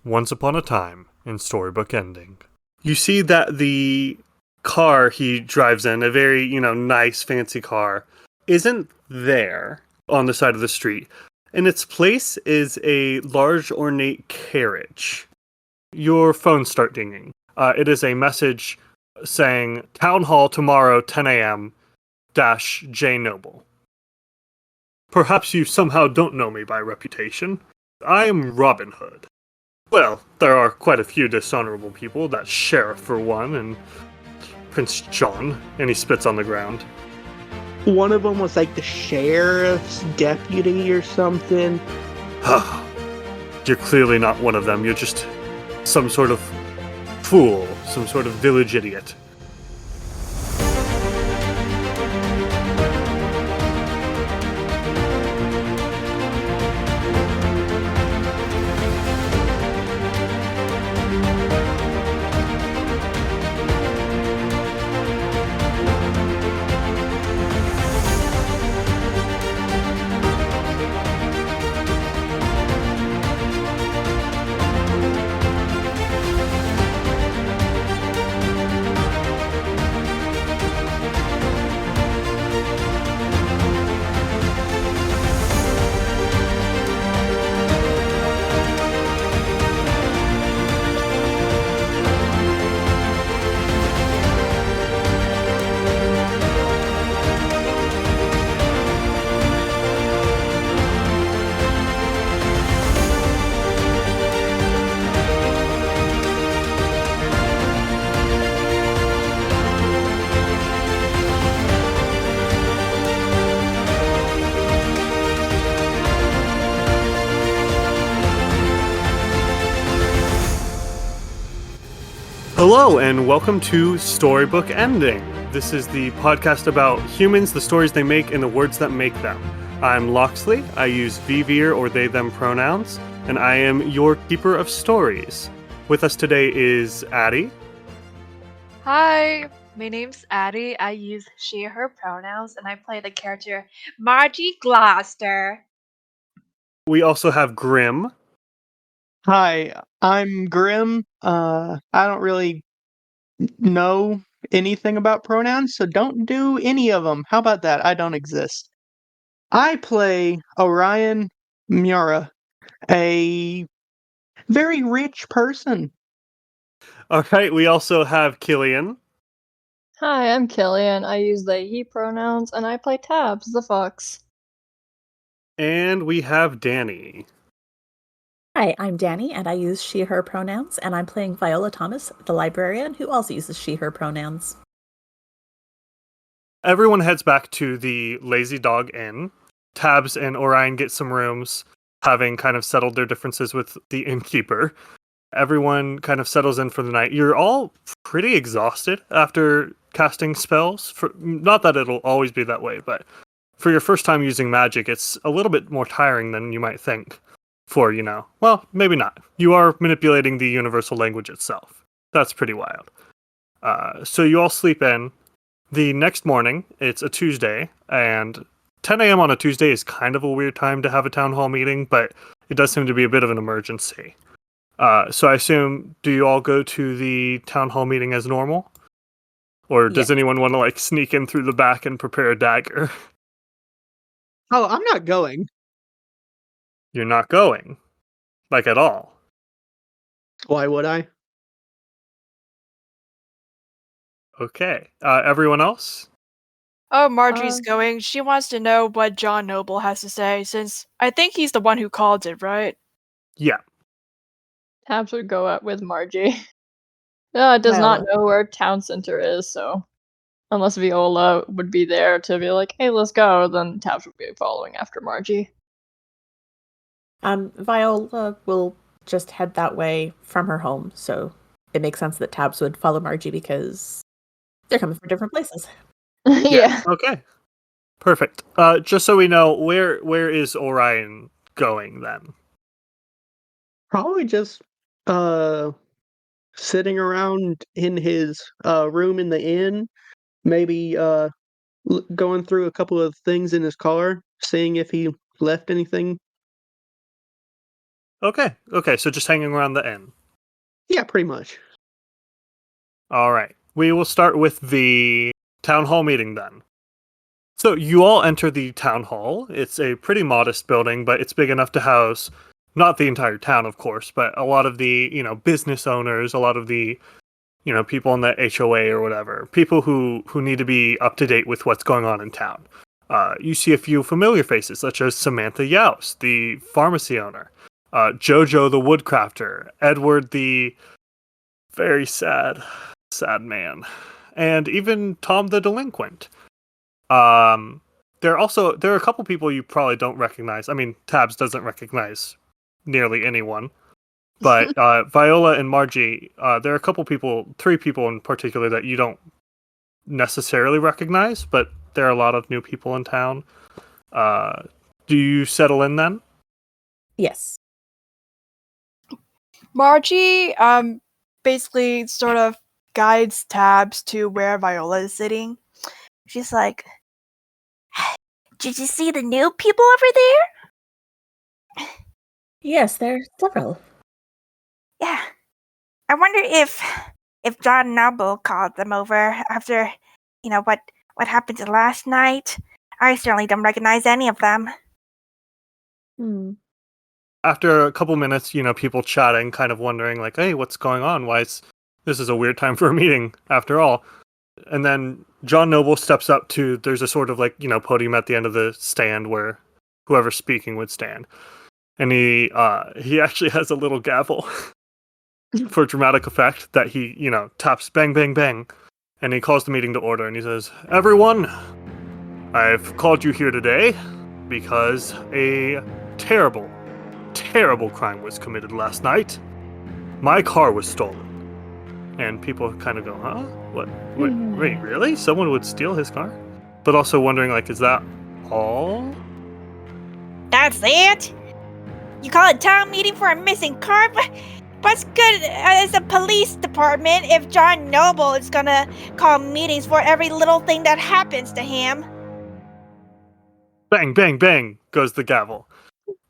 Once upon a time in Storybook Ending. You see that the car he drives in, a very, nice, fancy car, isn't there on the side of the street. In its place is a large, ornate carriage. Your phones start dinging. It is a message saying, Town Hall tomorrow, 10 a.m., J Noble. Perhaps you somehow don't know me by reputation. I am Robin Hood. Well, there are quite a few dishonorable people, that sheriff for one, and Prince John, and he spits on the ground. One of them was like the sheriff's deputy or something. You're clearly not one of them. You're just some sort of fool, some sort of village idiot. Hello, and welcome to Storybook Ending. This is the podcast about humans, the stories they make, and the words that make them. I'm Loxley. I use VVer or they, them pronouns, and I am your keeper of stories. With us today is Addie. Hi, my name's Addie. I use she, her pronouns, and I play the character Margie Gloucester. We also have Grim. Hi, I'm Grim. I don't really know anything about pronouns, so don't do any of them. How about that? I don't exist. I play Orion Miura, a very rich person. All right, we also have Killian. Hi, I'm Killian. I use they, he pronouns, and I play Tabs, the fox. And we have Danny. Hi, I'm Danny, and I use she, her pronouns, and I'm playing Viola Thomas, the librarian, who also uses she, her pronouns. Everyone heads back to the Lazy Dog Inn. Tabs and Orion get some rooms, having kind of settled their differences with the innkeeper. Everyone kind of settles in for the night. You're all pretty exhausted after casting spells. Not that it'll always be that way, but for your first time using magic, it's a little bit more tiring than you might think. Well, maybe not. You are manipulating the universal language itself. That's pretty wild. So you all sleep in. The next morning, it's a Tuesday, and 10 a.m. on a Tuesday is kind of a weird time to have a town hall meeting, but it does seem to be a bit of an emergency. So I assume, do you all go to the town hall meeting as normal? Or does anyone want to, sneak in through the back and prepare a dagger? Oh, I'm not going. You're not going? At all? Why would I? Okay. Everyone else? Oh, Margie's going. She wants to know what John Noble has to say, since I think he's the one who called it, right? Yeah. Tabs would go out with Margie. Does not know where town center is, so unless Viola would be there to be like, hey, let's go, then Tabs would be following after Margie. Viola will just head that way from her home, so it makes sense that Tabs would follow Margie because they're coming from different places. Yeah. Okay. Perfect. Just so we know, where is Orion going then? Probably just sitting around in his room in the inn, maybe going through a couple of things in his car, seeing if he left anything. Okay, so just hanging around the inn. Yeah, pretty much. All right. We will start with the town hall meeting then. So you all enter the town hall. It's a pretty modest building, but it's big enough to house not the entire town, of course, but a lot of the, business owners, a lot of the, people in the HOA or whatever, people who need to be up to date with what's going on in town. You see a few familiar faces, such as Samantha Youse, the pharmacy owner, Jojo the woodcrafter, Edward the very sad man, and even Tom the delinquent. There are a couple people you probably don't recognize. I mean, Tabs doesn't recognize nearly anyone, but Viola and Margie, there are a couple people, 3 people in particular that you don't necessarily recognize, but there are a lot of new people in town. Do you settle in then? Yes. Margie basically sort of guides Tabs to where Viola is sitting. She's like, "Did you see the new people over there?" Yes, there are several. Yeah. I wonder if John Noble called them over after, what happened last night. I certainly don't recognize any of them. After a couple minutes, people chatting, kind of wondering like, hey, what's going on? This is a weird time for a meeting after all. And then John Noble steps up to, there's a sort of like, podium at the end of the stand where whoever's speaking would stand. And he actually has a little gavel for dramatic effect that he, taps bang, bang, bang. And he calls the meeting to order and he says, "Everyone, I've called you here today because a terrible, terrible crime was committed last night. My car was stolen." And people kind of go, huh? What? Wait, really? Someone would steal his car? But also wondering, like, is that all? That's it? You call a town meeting for a missing car? What's good as a police department if John Noble is gonna call meetings for every little thing that happens to him? Bang, bang, bang goes the gavel.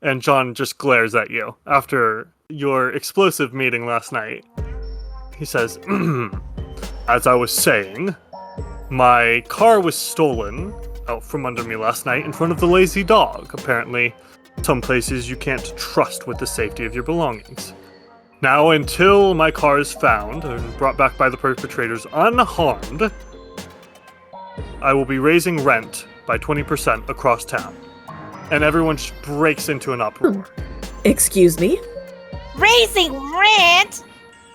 And John just glares at you after your explosive meeting last night. He says, "As I was saying, my car was stolen out from under me last night in front of the Lazy Dog. Apparently, some places you can't trust with the safety of your belongings. Now, until my car is found and brought back by the perpetrators unharmed, I will be raising rent by 20% across town." And everyone just breaks into an uproar. Excuse me? Raising rent?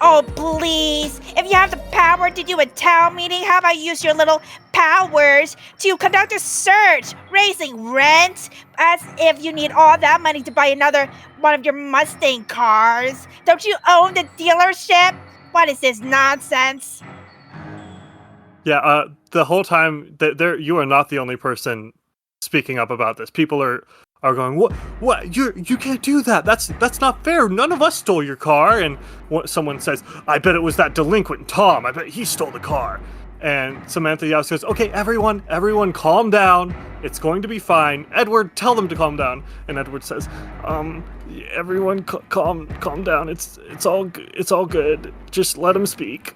Oh, please. If you have the power to do a town meeting, how about use your little powers to conduct a search? Raising rent? As if you need all that money to buy another one of your Mustang cars. Don't you own the dealership? What is this nonsense? Yeah, the whole time, you are not the only person speaking up about this. People are going, what? You can't do that. That's not fair. None of us stole your car. And someone says, "I bet it was that delinquent Tom. I bet he stole the car." And Samantha Youse goes, "Okay, everyone calm down. It's going to be fine. Edward, tell them to calm down." And Edward says, "Everyone calm down. It's all good. Just let him speak."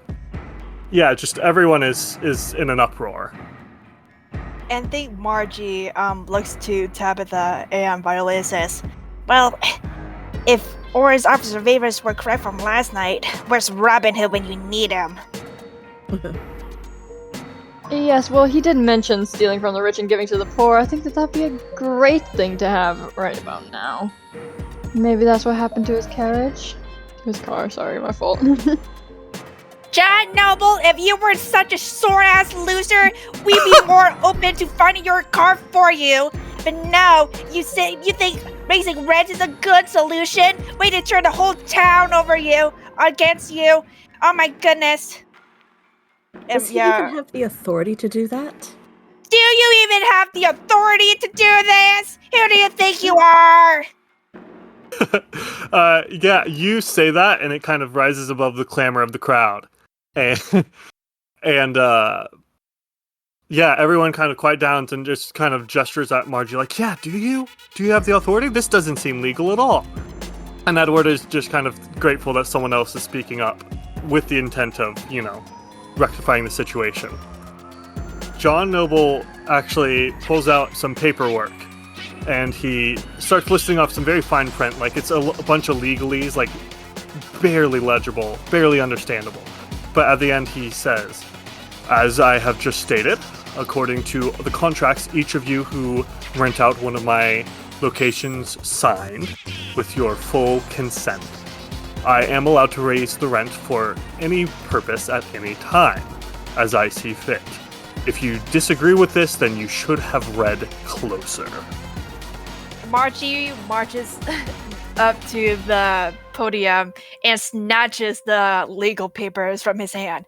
Yeah, just everyone is in an uproar. And I think Margie looks to Tabitha and Viola and says, "Well, if Ora's observations were correct from last night, where's Robin Hood when you need him?" Yes, well, he did mention stealing from the rich and giving to the poor. I think that'd be a great thing to have right about now. Maybe that's what happened to his carriage? His car, sorry, my fault. John Noble, if you were such a sore-ass loser, we'd be more open to finding your car for you. But no, you think raising rent is a good solution? Way to turn the whole town against you. Oh my goodness. Does he even have the authority to do that? Do you even have the authority to do this? Who do you think you are? Yeah, you say that, and it kind of rises above the clamor of the crowd. And yeah, everyone kind of quiet down and just kind of gestures at Margie like, "Yeah, do you have the authority? This doesn't seem legal at all." And Edward is just kind of grateful that someone else is speaking up with the intent of, rectifying the situation. John Noble actually pulls out some paperwork and he starts listing off some very fine print, like it's a bunch of legalese, like barely legible, barely understandable. But at the end he says, as I have just stated, according to the contracts each of you who rent out one of my locations signed with your full consent, I am allowed to raise the rent for any purpose at any time, as I see fit. If you disagree with this, then you should have read closer. Margie marches up to the podium and snatches the legal papers from his hand.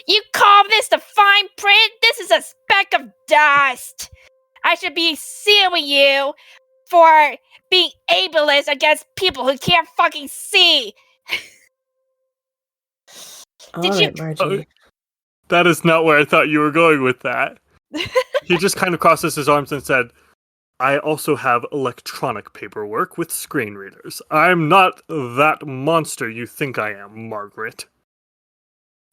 You call this the fine print? This is a speck of dust. I should be suing you for being ableist against people who can't fucking see. All right, Margie. That is not where I thought you were going with that. He just kind of crosses his arms and said, I also have electronic paperwork with screen readers. I'm not that monster you think I am, Margaret.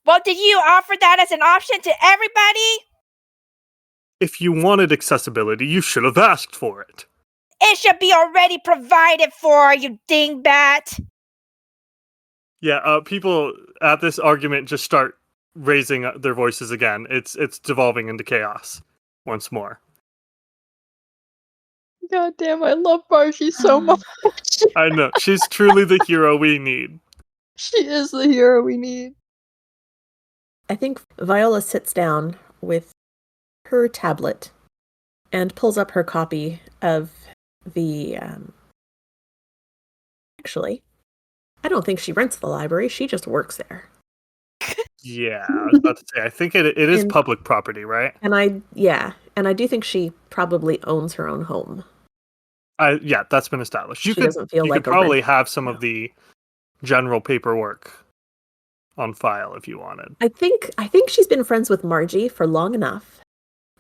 Well, did you offer that as an option to everybody? If you wanted accessibility, you should have asked for it. It should be already provided for, you dingbat. Yeah, people at this argument just start raising their voices again. It's devolving into chaos once more. God damn, I love Margie so much. I know, she's truly the hero we need. She is the hero we need. I think Viola sits down with her tablet and pulls up her copy of the... Actually, I don't think she rents the library. She just works there. Yeah, I was about to say, I think it is public property, right? And I do think she probably owns her own home. Yeah, that's been established. She doesn't feel like could probably have some of the general paperwork on file if you wanted. I think she's been friends with Margie for long enough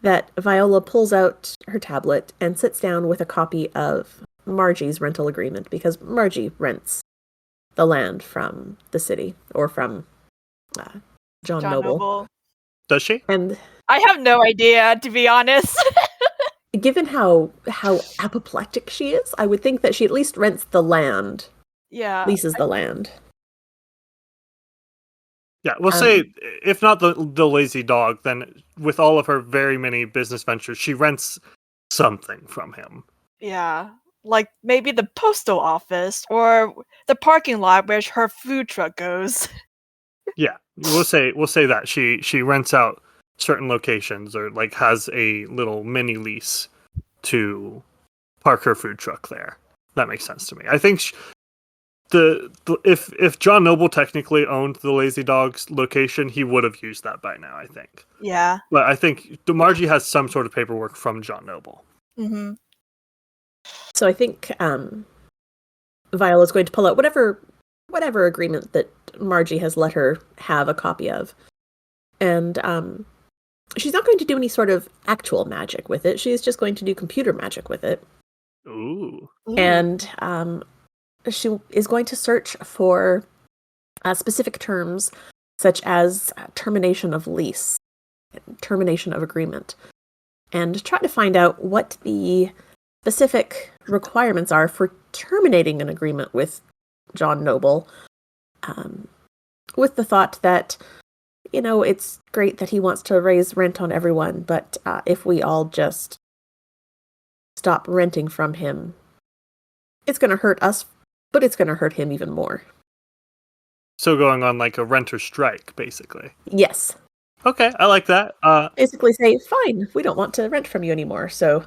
that Viola pulls out her tablet and sits down with a copy of Margie's rental agreement, because Margie rents the land from the city, or from John Noble. Does she? And I have no idea, to be honest. given how apoplectic she is, I would think that she at least rents the land. Yeah. Leases the land. Yeah, we'll say, if not the lazy dog, then with all of her very many business ventures, she rents something from him. Yeah. Like maybe the postal office or the parking lot where her food truck goes. Yeah, we'll say that she rents out certain locations, or like has a little mini lease to park her food truck there. That makes sense to me. I think if John Noble technically owned the Lazy Dog's location, he would have used that by now, I think. Yeah. But I think Margie has some sort of paperwork from John Noble. Mm-hmm. So I think Viola's going to pull out whatever agreement that Margie has let her have a copy of. And she's not going to do any sort of actual magic with it. She's just going to do computer magic with it. Ooh. And she is going to search for specific terms, such as termination of lease, termination of agreement, and try to find out what the specific requirements are for terminating an agreement with John Noble, with the thought that, it's great that he wants to raise rent on everyone, but if we all just stop renting from him, it's going to hurt us, but it's going to hurt him even more. So going on like a renter strike, basically. Yes. Okay, I like that. Basically say, fine, we don't want to rent from you anymore, so...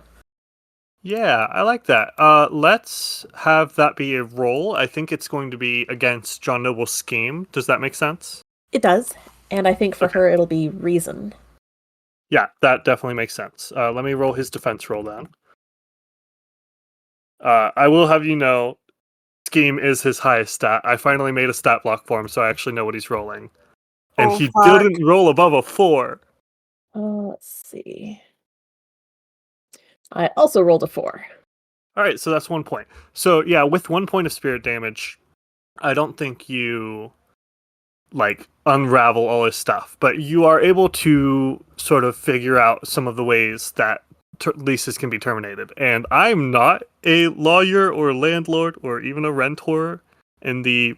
Yeah, I like that. Let's have that be a roll. I think it's going to be against John Noble's scheme. Does that make sense? It does. And I think for her, it'll be reason. Yeah, that definitely makes sense. Let me roll his defense roll down. I will have you know, scheme is his highest stat. I finally made a stat block for him, so I actually know what he's rolling. And he didn't roll above a 4. Let's see. I also rolled a 4. All right, so that's 1 point. So yeah, with 1 point of spirit damage, I don't think you like unravel all his stuff, but you are able to sort of figure out some of the ways that leases can be terminated. And I'm not a lawyer or landlord or even a rentor in the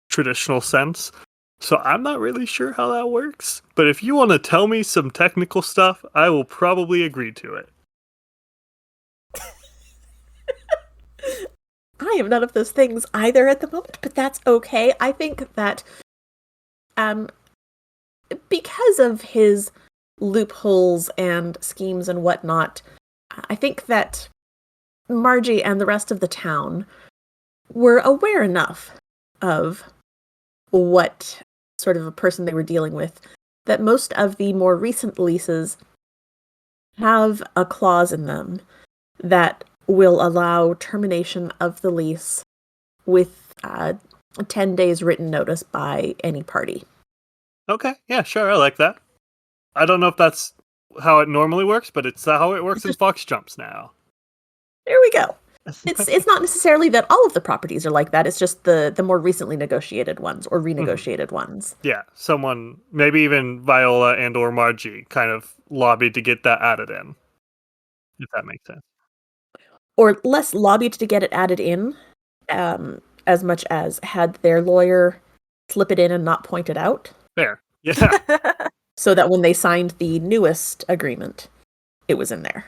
traditional sense, so I'm not really sure how that works. But if you want to tell me some technical stuff, I will probably agree to it. I am none of those things either at the moment, but that's okay. I think that because of his loopholes and schemes and whatnot, I think that Margie and the rest of the town were aware enough of what sort of a person they were dealing with that most of the more recent leases have a clause in them that will allow termination of the lease with 10 days written notice by any party. Okay, yeah, sure, I like that. I don't know if that's how it normally works, but it's how it works in Fox Jumps now. There we go. It's not necessarily that all of the properties are like that. It's just the more recently negotiated ones or renegotiated ones. Yeah, someone, maybe even Viola and or Margie, kind of lobbied to get that added in, if that makes sense. Or less lobbied to get it added in, as much as had their lawyer slip it in and not point it out. Fair, yeah. So that when they signed the newest agreement, it was in there.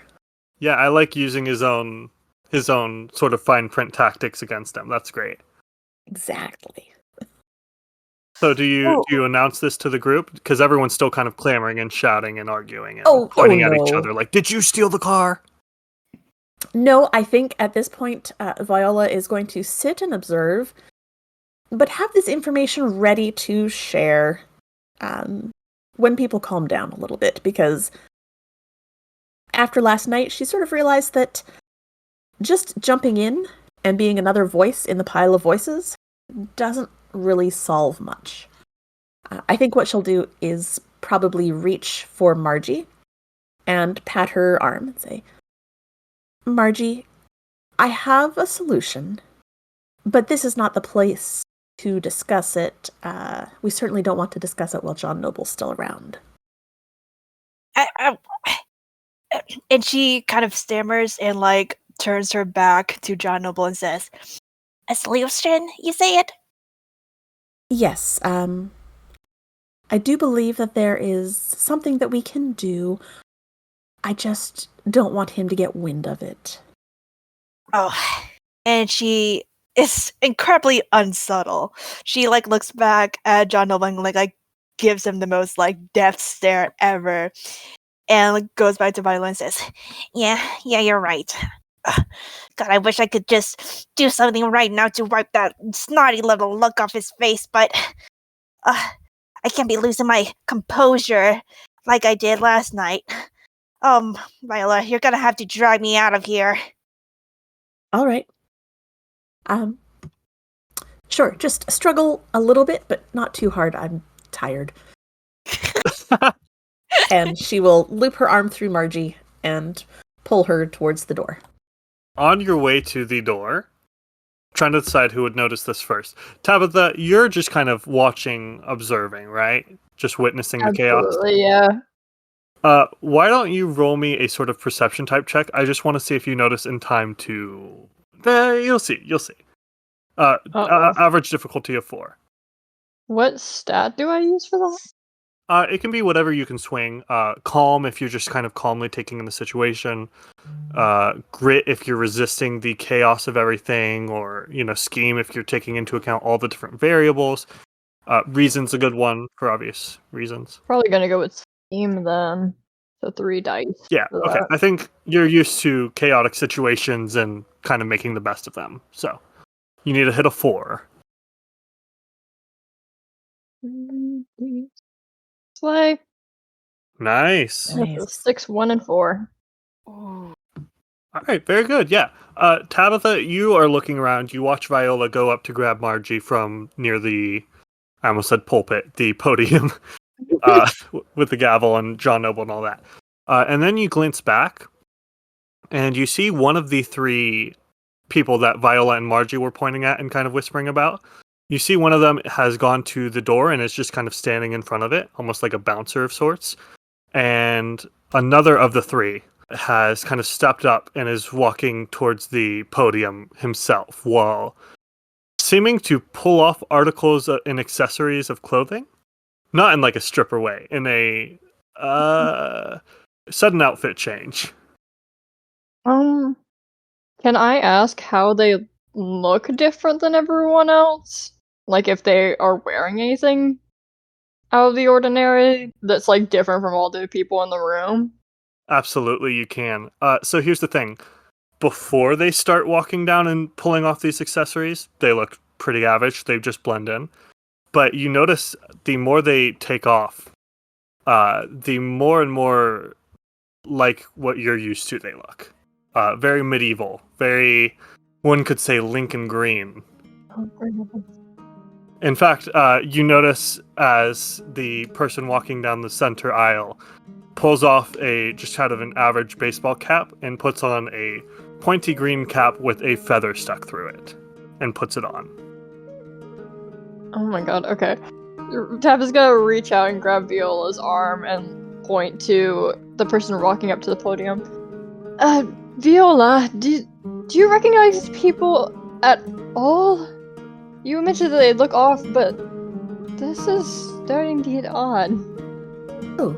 Yeah, I like using his own sort of fine print tactics against him. That's great. Exactly. So do you announce this to the group? Because everyone's still kind of clamoring and shouting and arguing and Oh, pointing at each no. other like, did you steal the car? No, I think at this point, Viola is going to sit and observe, but have this information ready to share when people calm down a little bit, because after last night, she sort of realized that just jumping in and being another voice in the pile of voices doesn't really solve much. I think what she'll do is probably reach for Margie and pat her arm and say, Margie, I have a solution, but this is not the place to discuss it. We certainly don't want to discuss it while John Noble's still around. And she kind of stammers and like turns her back to John Noble and says, "A solution, you say it?" Yes, I do believe that there is something that we can do. I just don't want him to get wind of it. Oh, and she is incredibly unsubtle. She like looks back at John Noble and like gives him the most like death stare ever, and like, goes back to Viola and says, "Yeah, you're right. Ugh, God, I wish I could just do something right now to wipe that snotty little look off his face, but I can't be losing my composure like I did last night. Viola, you're gonna have to drag me out of here." All right. Sure, just struggle a little bit, but not too hard. I'm tired. And she will loop her arm through Margie and pull her towards the door. On your way to the door, trying to decide who would notice this first. Tabitha, you're just kind of watching, observing, right? Just witnessing the chaos. Absolutely, yeah. Why don't you roll me a sort of perception type check? I just want to see if you notice in time to... you'll see. Average difficulty of 4. What stat do I use for that? It can be whatever you can swing. Calm if you're just kind of calmly taking in the situation. Grit if you're resisting the chaos of everything, or scheme if you're taking into account all the different variables. Reason's a good one for obvious reasons. Probably gonna go with scheme then. So 3 dice. Yeah, okay. I think you're used to chaotic situations and kind of making the best of them. So you need to hit a 4. Slay. Nice. Nice. 6, 1, and 4. Ooh. All right, very good. Yeah. Tabitha, you are looking around. You watch Viola go up to grab Margie from near the, I almost said pulpit, the podium, with the gavel and John Noble and all that. And then you glance back, and you see one of the 3 people that Viola and Margie were pointing at and kind of whispering about You see one of them has gone to the door and is just kind of standing in front of it, almost like a bouncer of sorts. And another of the three has kind of stepped up and is walking towards the podium himself while seeming to pull off articles and accessories of clothing. Not in like a stripper way, in a sudden outfit change. Can I ask how they look different than everyone else? Like if they are wearing anything out of the ordinary that's like different from all the people in the room? Absolutely, you can. So here's the thing. Before they start walking down and pulling off these accessories, they look pretty average. They just blend in. But you notice the more they take off, the more and more like what you're used to they look. Very medieval. Very, one could say, Lincoln Green. Oh, In fact, you notice as the person walking down the center aisle pulls off just kind of an average baseball cap and puts on a pointy green cap with a feather stuck through it and puts it on. oh my god, okay. Tab is gonna reach out and grab Viola's arm and point to the person walking up to the podium. Viola, do you recognize these people at all? You mentioned that they look off, but this is starting to get odd. Oh,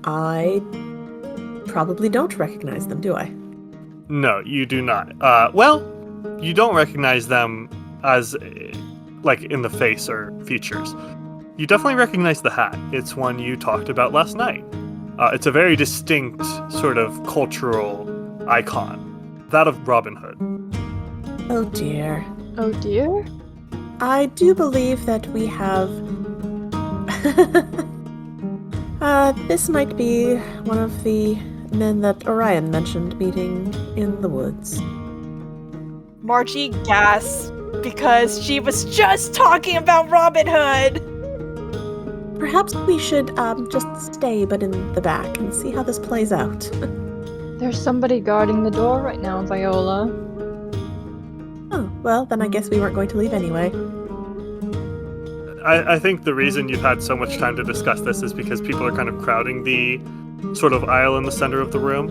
I probably don't recognize them, do I? No, you do not. Well, you don't recognize them as, like, in the face or features. You definitely recognize the hat. It's one you talked about last night. It's a very distinct sort of cultural icon, that of Robin Hood. Oh dear. Oh dear? I do believe that we have... this might be one of the men that Orion mentioned meeting in the woods. Margie gasps because she was just talking about Robin Hood. Perhaps we should just stay but in the back and see how this plays out. There's somebody guarding the door right now, Viola. Oh, well, then I guess we weren't going to leave anyway. I think the reason you've had so much time to discuss this is because people are kind of crowding the sort of aisle in the center of the room.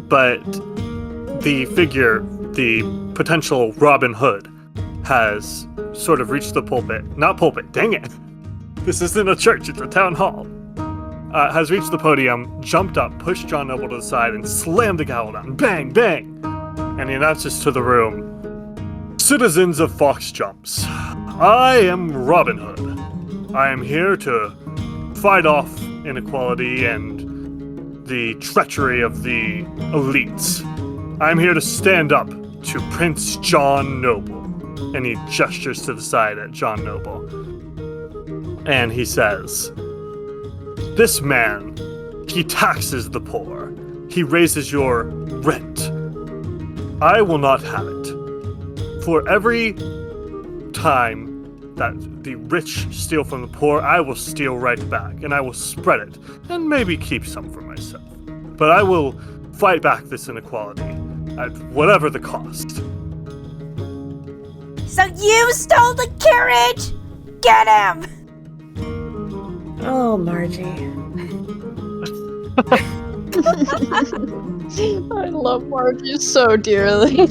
But the figure, the potential Robin Hood, has sort of reached the pulpit. Not pulpit, dang it! This isn't a church, it's a town hall. Has reached the podium, jumped up, pushed John Noble to the side, and slammed the gavel down. Bang, bang! And he announces to the room, "Citizens of Fox Jumps, I am Robin Hood. I am here to fight off inequality and the treachery of the elites. I'm here to stand up to Prince John Noble." And he gestures to the side at John Noble. And he says, "This man, he taxes the poor. He raises your rent. I will not have it. For every time that the rich steal from the poor, I will steal right back, and I will spread it, and maybe keep some for myself. But I will fight back this inequality at whatever the cost." So you stole the carriage? Get him! Oh, Margie. I love Margie so dearly.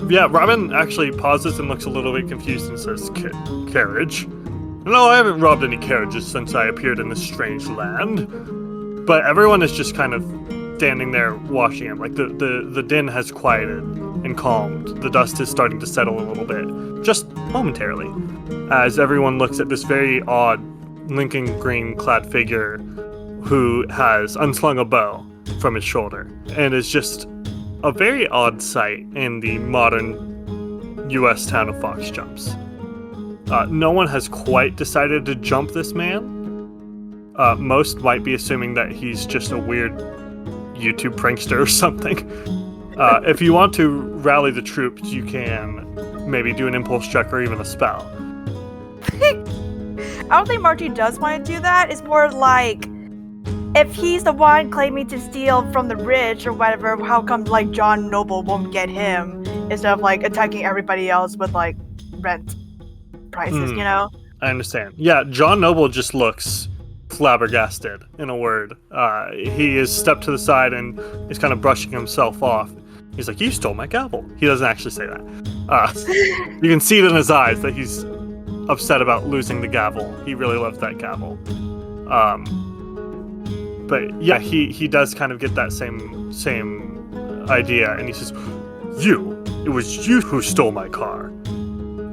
Yeah, Robin actually pauses and looks a little bit confused and says, "Carriage? No, I haven't robbed any carriages since I appeared in this strange land." But everyone is just kind of standing there watching him. Like, the din has quieted and calmed. The dust is starting to settle a little bit, just momentarily, as everyone looks at this very odd Lincoln Green-clad figure who has unslung a bow from his shoulder and is just a very odd sight in the modern U.S. town of Fox Jumps. No one has quite decided to jump this man. Most might be assuming that he's just a weird YouTube prankster or something. If you want to rally the troops, you can maybe do an impulse check or even a spell. I don't think Margie does want to do that. It's more like, if he's the one claiming to steal from the rich or whatever, how come like John Noble won't get him? instead of like attacking everybody else with like rent prices, you know? I understand. Yeah, John Noble just looks flabbergasted, in a word. He is stepped to the side and is kind of brushing himself off. He's like, "You stole my gavel." He doesn't actually say that. You can see it in his eyes that he's upset about losing the gavel. He really loves that gavel. But yeah, he does kind of get that same idea, and he says, it was you who stole my car."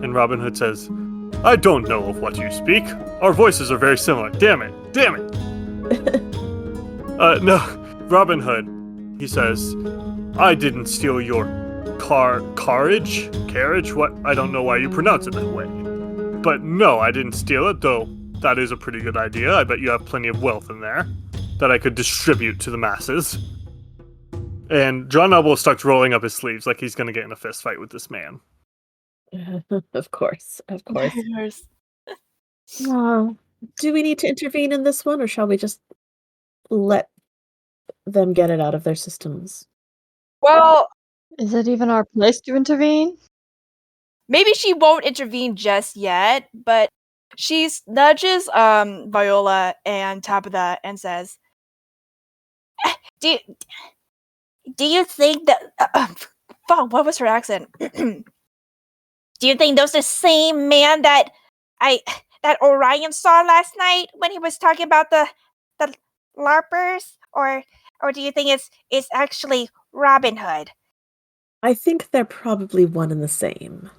And Robin Hood says, "I don't know of what you speak. Our voices are very similar. Damn it. No, Robin Hood," he says, "I didn't steal your carriage? What? I don't know why you pronounce it that way. But no, I didn't steal it, though that is a pretty good idea. I bet you have plenty of wealth in there that I could distribute to the masses." And John Noble starts rolling up his sleeves like he's going to get in a fist fight with this man. Of course. Yours. Do we need to intervene in this one, or shall we just let them get it out of their systems? Well, Is it even our place to intervene? maybe she won't intervene just yet, but she nudges Viola and Tabitha and says, Do you think that fuck, what was her accent? Do you think those the same man that Orion saw last night when he was talking about the LARPers? Or do you think it's actually Robin Hood? I think they're probably one and the same.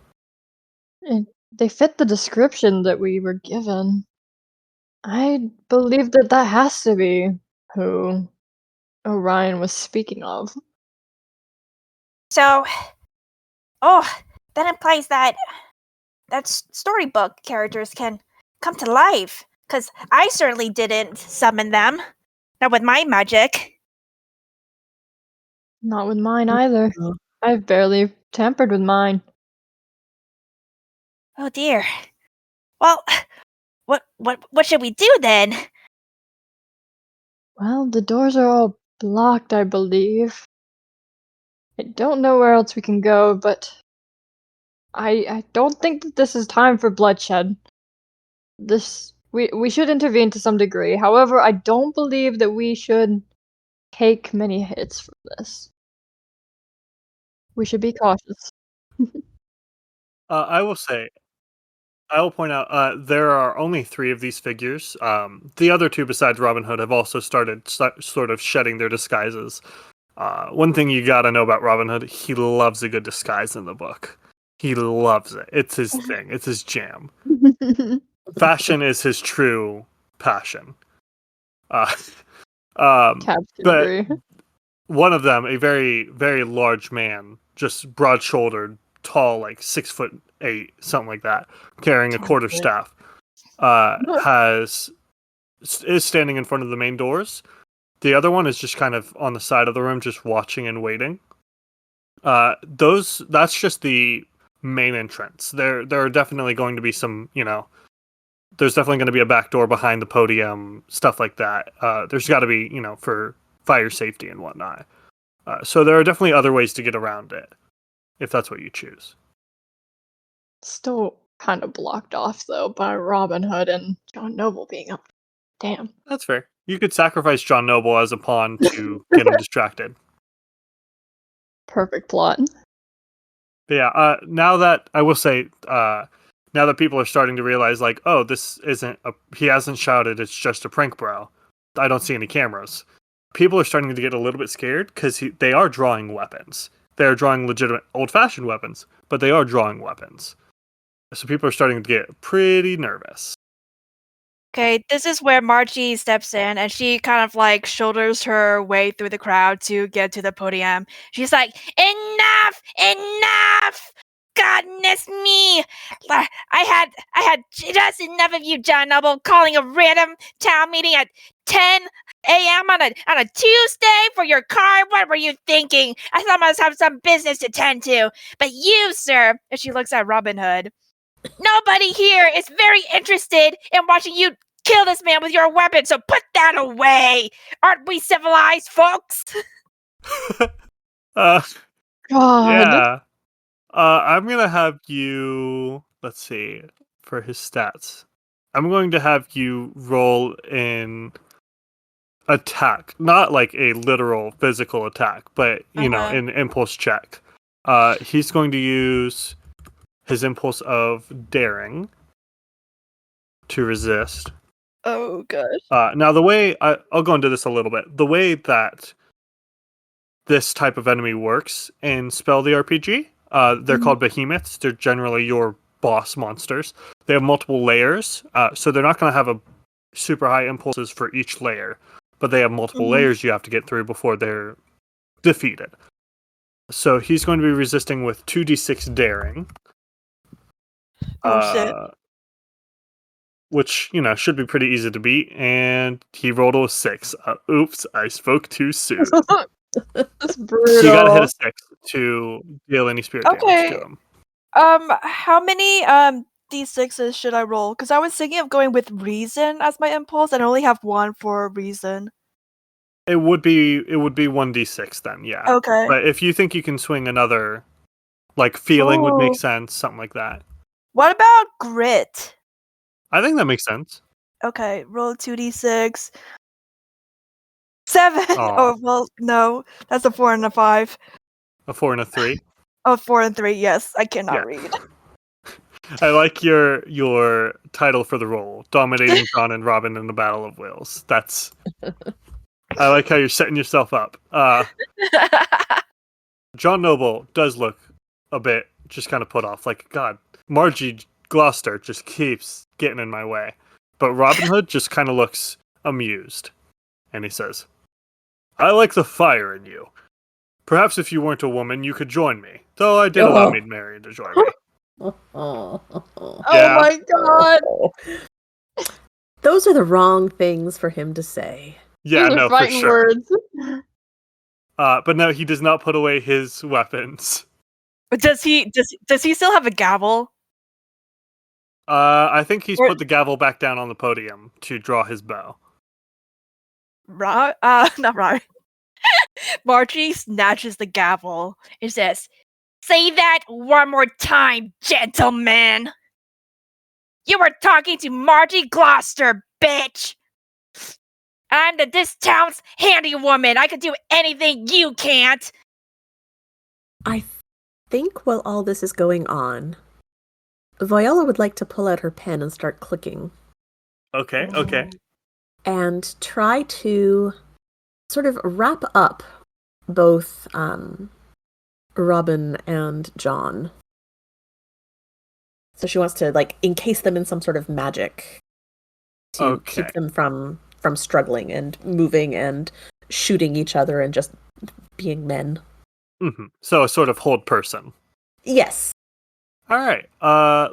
They fit the description that we were given. I believe that has to be who Orion was speaking of. So, that implies that storybook characters can come to life. Because I certainly didn't summon them. Not with my magic. Not with mine either. No. I've barely tampered with mine. Oh dear. Well, what should we do then? Well, the doors are all blocked, I believe. I don't know where else we can go, but I don't think that this is time for bloodshed. We should intervene to some degree. However, I don't believe that we should take many hits from this. We should be cautious. I will point out, there are only 3 of these figures. The other 2, besides Robin Hood, have also started sort of shedding their disguises. One thing you gotta know about Robin Hood, he loves a good disguise in the book. He loves it. It's his thing. It's his jam. Fashion is his true passion. But one of them, a very, very large man, just broad-shouldered, tall, like 6'8", something like that, carrying a quarterstaff, is standing in front of the main doors. The other one is just kind of on the side of the room, just watching and waiting. That's just the main entrance. There are definitely going to be some, there's definitely going to be a back door behind the podium, stuff like that. There's got to be, for fire safety and whatnot. So there are definitely other ways to get around it, if that's what you choose. Still kind of blocked off, though, by Robin Hood and John Noble being up. Damn. That's fair. You could sacrifice John Noble as a pawn to get him distracted. Perfect plot. But yeah, now that, I will say, now that people are starting to realize, like, oh, this isn't he hasn't shouted, it's just a prank bro. I don't see any cameras. People are starting to get a little bit scared because they are drawing weapons. They are drawing legitimate old-fashioned weapons, but they are drawing weapons. So people are starting to get pretty nervous. Okay, this is where Margie steps in and she kind of like shoulders her way through the crowd to get to the podium. She's like, enough! Goodness me! I had just enough of you, John Noble, calling a random town meeting at 10 a.m. on a Tuesday for your car. What were you thinking? I thought I must have some business to tend to. But you, sir, and she looks at Robin Hood, nobody here is very interested in watching you kill this man with your weapon, so put that away. Aren't we civilized, folks? God. Yeah. I'm gonna have you. Let's see for his stats. I'm going to have you roll in attack, not like a literal physical attack, but an impulse check. He's going to use his impulse of daring to resist. Oh gosh. Now, the way I'll go into this a little bit. The way that this type of enemy works in Spell the RPG, they're called behemoths. They're generally your boss monsters. They have multiple layers, so they're not going to have a super high impulses for each layer, but they have multiple layers you have to get through before they're defeated. So he's going to be resisting with 2d6 daring. Oh shit. Which, should be pretty easy to beat, and he rolled a 6. Oops, I spoke too soon. That's brutal. So you gotta hit a 6 to deal any spirit damage Okay. to him. How many d6s should I roll? Because I was thinking of going with reason as my impulse, and I only have one for reason. It would be 1d6 then, yeah. Okay. But if you think you can swing another, like feeling would Ooh. make sense, something like that. What about grit? I think that makes sense. Okay, roll 2d6. 7. Aw. Oh well, no, that's a 4 and a 5. A 4 and a 3. Oh, 4 and 3. Yes, I cannot Yeah. read. I like your title for the role, Dominating John and Robin in the Battle of Wills. That's. I like how you're setting yourself up. John Noble does look a bit just kind of put off. Like, God, Margie Gloucester just keeps getting in my way. But Robin Hood just kind of looks amused. And he says, I like the fire in you. Perhaps if you weren't a woman, you could join me. Though I did allow Maid Marian to join me. Oh Yeah. my god. Those are the wrong things for him to say. Yeah, Those are no, for fighting sure. words. But no, he does not put away his weapons. But does he still have a gavel? I think he's Or- put the gavel back down on the podium to draw his bow. Right? Not right. Margie snatches the gavel and says, Say that one more time, gentlemen. You were talking to Margie Gloucester, bitch. I'm this town's handy woman. I can do anything you can't. I think while all this is going on, Viola would like to pull out her pen and start clicking. Okay. And try to sort of wrap up both Robin and John. So she wants to encase them in some sort of magic to keep them from struggling and moving and shooting each other and just being men. Mm-hmm. So a sort of hold person. Yes. All right.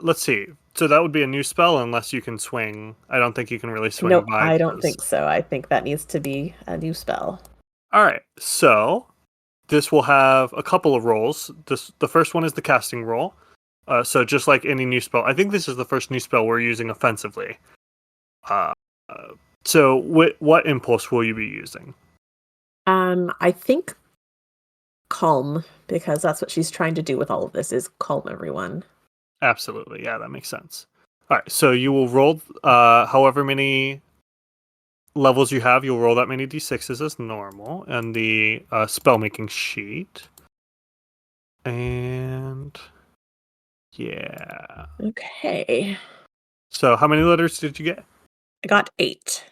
Let's see. So that would be a new spell unless you can swing. I don't think you can really swing Nope, by. I don't think so. I think that needs to be a new spell. All right. So this will have a couple of rolls. The first one is the casting roll. So just like any new spell, I think this is the first new spell we're using offensively. So what impulse will you be using? I think calm, because that's what she's trying to do with all of this, is calm everyone. Absolutely. Yeah, that makes sense. All right. So you will roll however many levels you have. You'll roll that many d6s as normal and the spell making sheet. And yeah. Okay. So how many letters did you get? I got 8.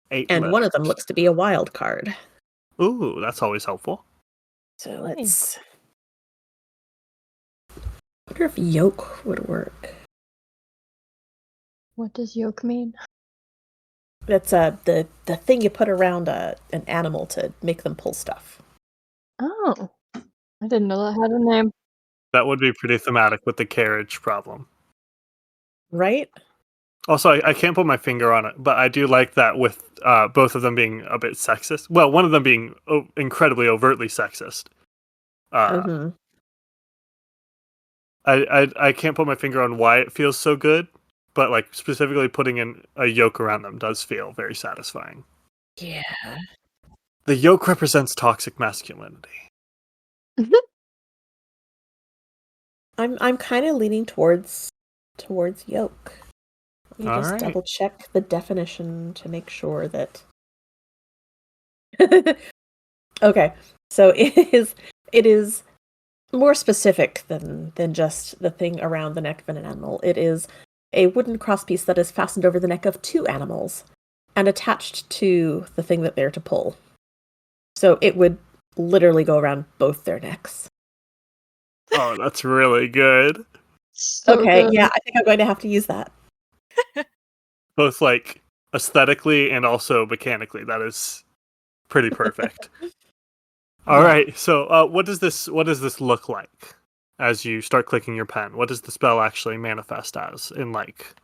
8 And letters. one of them looks to be a wild card. Ooh, that's always helpful. So let's... I wonder if yoke would work. What does yoke mean? That's the thing you put around an animal to make them pull stuff. Oh. I didn't know that had a name. That would be pretty thematic with the carriage problem. Right? Also, I can't put my finger on it, but I do like that with both of them being a bit sexist. Well, one of them being incredibly overtly sexist. Mm-hmm. I can't put my finger on why it feels so good, but specifically putting in a yoke around them does feel very satisfying. Yeah. The yoke represents toxic masculinity. I'm kind of leaning towards yoke. Let me All just right. double check the definition to make sure that. Okay, so it is more specific than just the thing around the neck of an animal. It is a wooden crosspiece that is fastened over the neck of two animals and attached to the thing that they're to pull. So it would literally go around both their necks. Oh, that's really good. So Okay, good. yeah, I think I'm going to have to use that. Both like aesthetically and also mechanically. That is pretty perfect. All Yeah. right. So, what does this look like as you start clicking your pen? What does the spell actually manifest as in like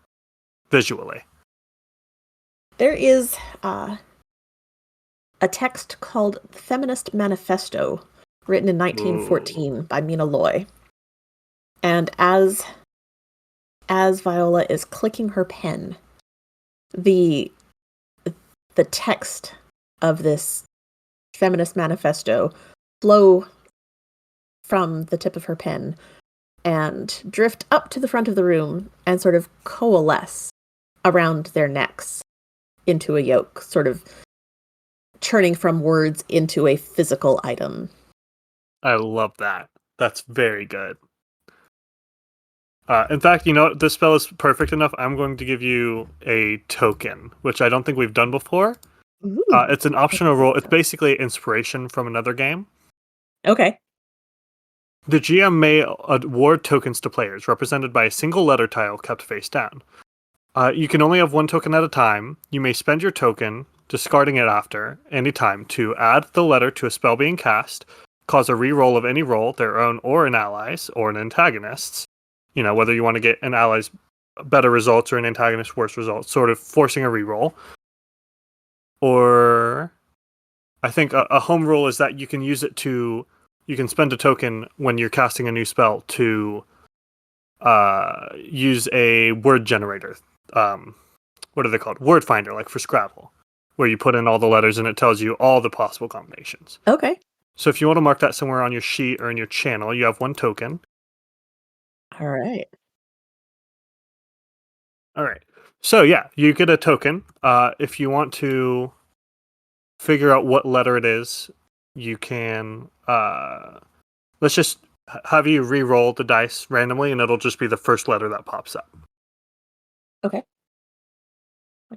visually? There is a text called Feminist Manifesto, written in 1914 by Mina Loy. And as Viola is clicking her pen, the text of this feminist manifesto flow from the tip of her pen and drift up to the front of the room and sort of coalesce around their necks into a yoke, sort of turning from words into a physical item. I love that. That's very good. In fact, you know, this spell is perfect enough. I'm going to give you a token, which I don't think we've done before. Ooh. It's an optional roll. It's basically inspiration from another game. Okay. The GM may award tokens to players represented by a single letter tile kept face down. You can only have one token at a time. You may spend your token, discarding it after, any time, to add the letter to a spell being cast, cause a reroll of any roll, their own or an ally's, or an antagonist's. You know, whether you want to get an ally's better results or an antagonist's worse results, sort of forcing a reroll. Or I think a home rule is that you can use it to, you can spend a token when you're casting a new spell to use a word generator. What are they called? Word finder, like for Scrabble, where you put in all the letters and it tells you all the possible combinations. Okay. So if you want to mark that somewhere on your sheet or in your channel, you have one token. All right. All right. So yeah, you get a token. If you want to figure out what letter it is, you can. Let's just have you re-roll the dice randomly, and it'll just be the first letter that pops up. Okay.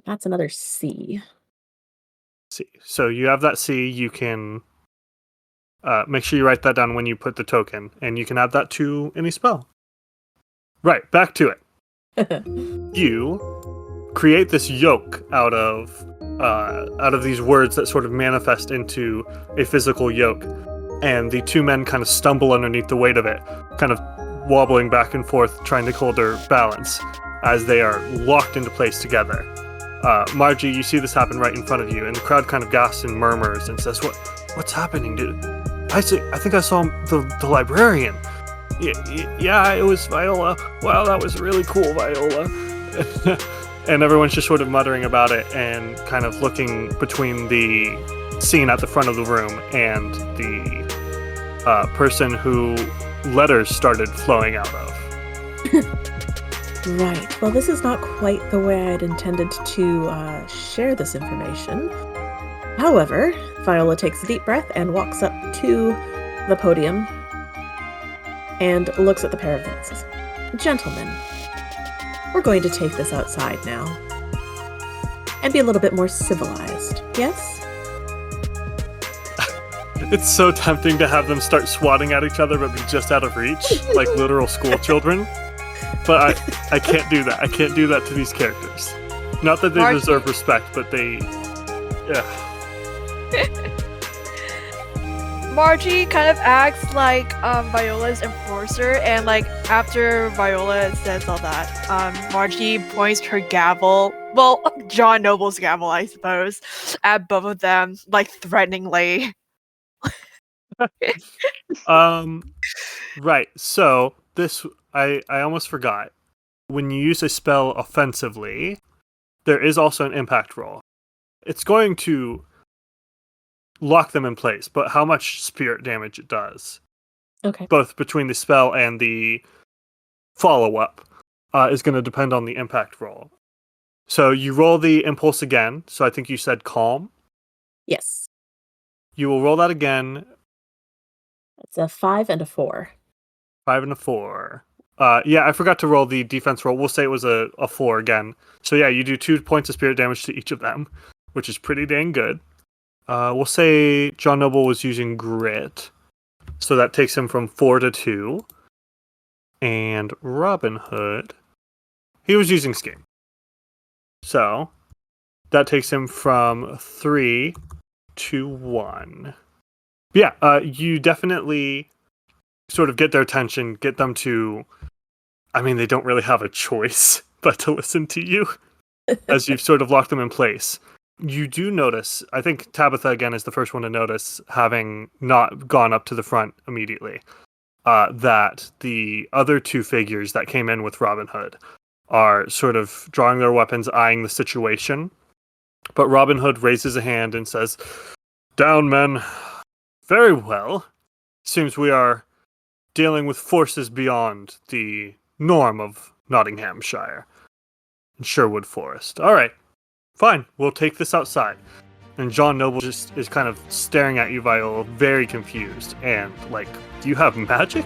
That's another C. C. So you have that C. You can make sure you write that down when you put the token, and you can add that to any spell. Right. Back to it. You create this yoke out of these words that sort of manifest into a physical yoke, and the two men kind of stumble underneath the weight of it, kind of wobbling back and forth, trying to hold their balance as they are locked into place together. Margie, you see this happen right in front of you, and the crowd kind of gasps and murmurs and says, "What's happening, dude? I think I saw the librarian. Yeah, it was Viola. Wow, that was really cool, Viola." And everyone's just sort of muttering about it and kind of looking between the scene at the front of the room and the person who letters started flowing out of. Right. Well, this is not quite the way I'd intended to share this information. However, Viola takes a deep breath and walks up to the podium and looks at the pair of them and says, "Gentlemen, we're going to take this outside now and be a little bit more civilized, yes?" It's so tempting to have them start swatting at each other but be just out of reach, like literal school children. But I can't do that. I can't do that to these characters. Not that they Margie. deserve respect, but they... Yeah. Margie kind of acts like Viola's enforcer, and like after Viola says all that, Margie points her gavel, well, John Noble's gavel, I suppose, at both of them, like threateningly. Right. So this, I almost forgot. When you use a spell offensively, there is also an impact roll. It's going to lock them in place, but how much spirit damage it does, Okay. both between the spell and the follow-up is going to depend on the impact roll. So you roll the impulse again. So I think you said calm. Yes. You will roll that again. It's a 5 and a 4. 5 and a 4. Yeah, I forgot to roll the defense roll. We'll say it was a 4 again. So yeah, you do 2 points of spirit damage to each of them, which is pretty dang good. We'll say John Noble was using grit. So that takes him from 4 to 2. And Robin Hood, he was using scheme. So that takes him from 3 to 1. Yeah, you definitely sort of get their attention, get them to, I mean, they don't really have a choice but to listen to you as you've sort of locked them in place. You do notice, I think Tabitha again is the first one to notice, having not gone up to the front immediately, that the other 2 figures that came in with Robin Hood are sort of drawing their weapons, eyeing the situation. But Robin Hood raises a hand and says, "Down, men. Very well. Seems we are dealing with forces beyond the norm of Nottinghamshire and Sherwood Forest. All right, fine. We'll take this outside." And John Noble just is kind of staring at you, Viola, very confused. And like, do you have magic?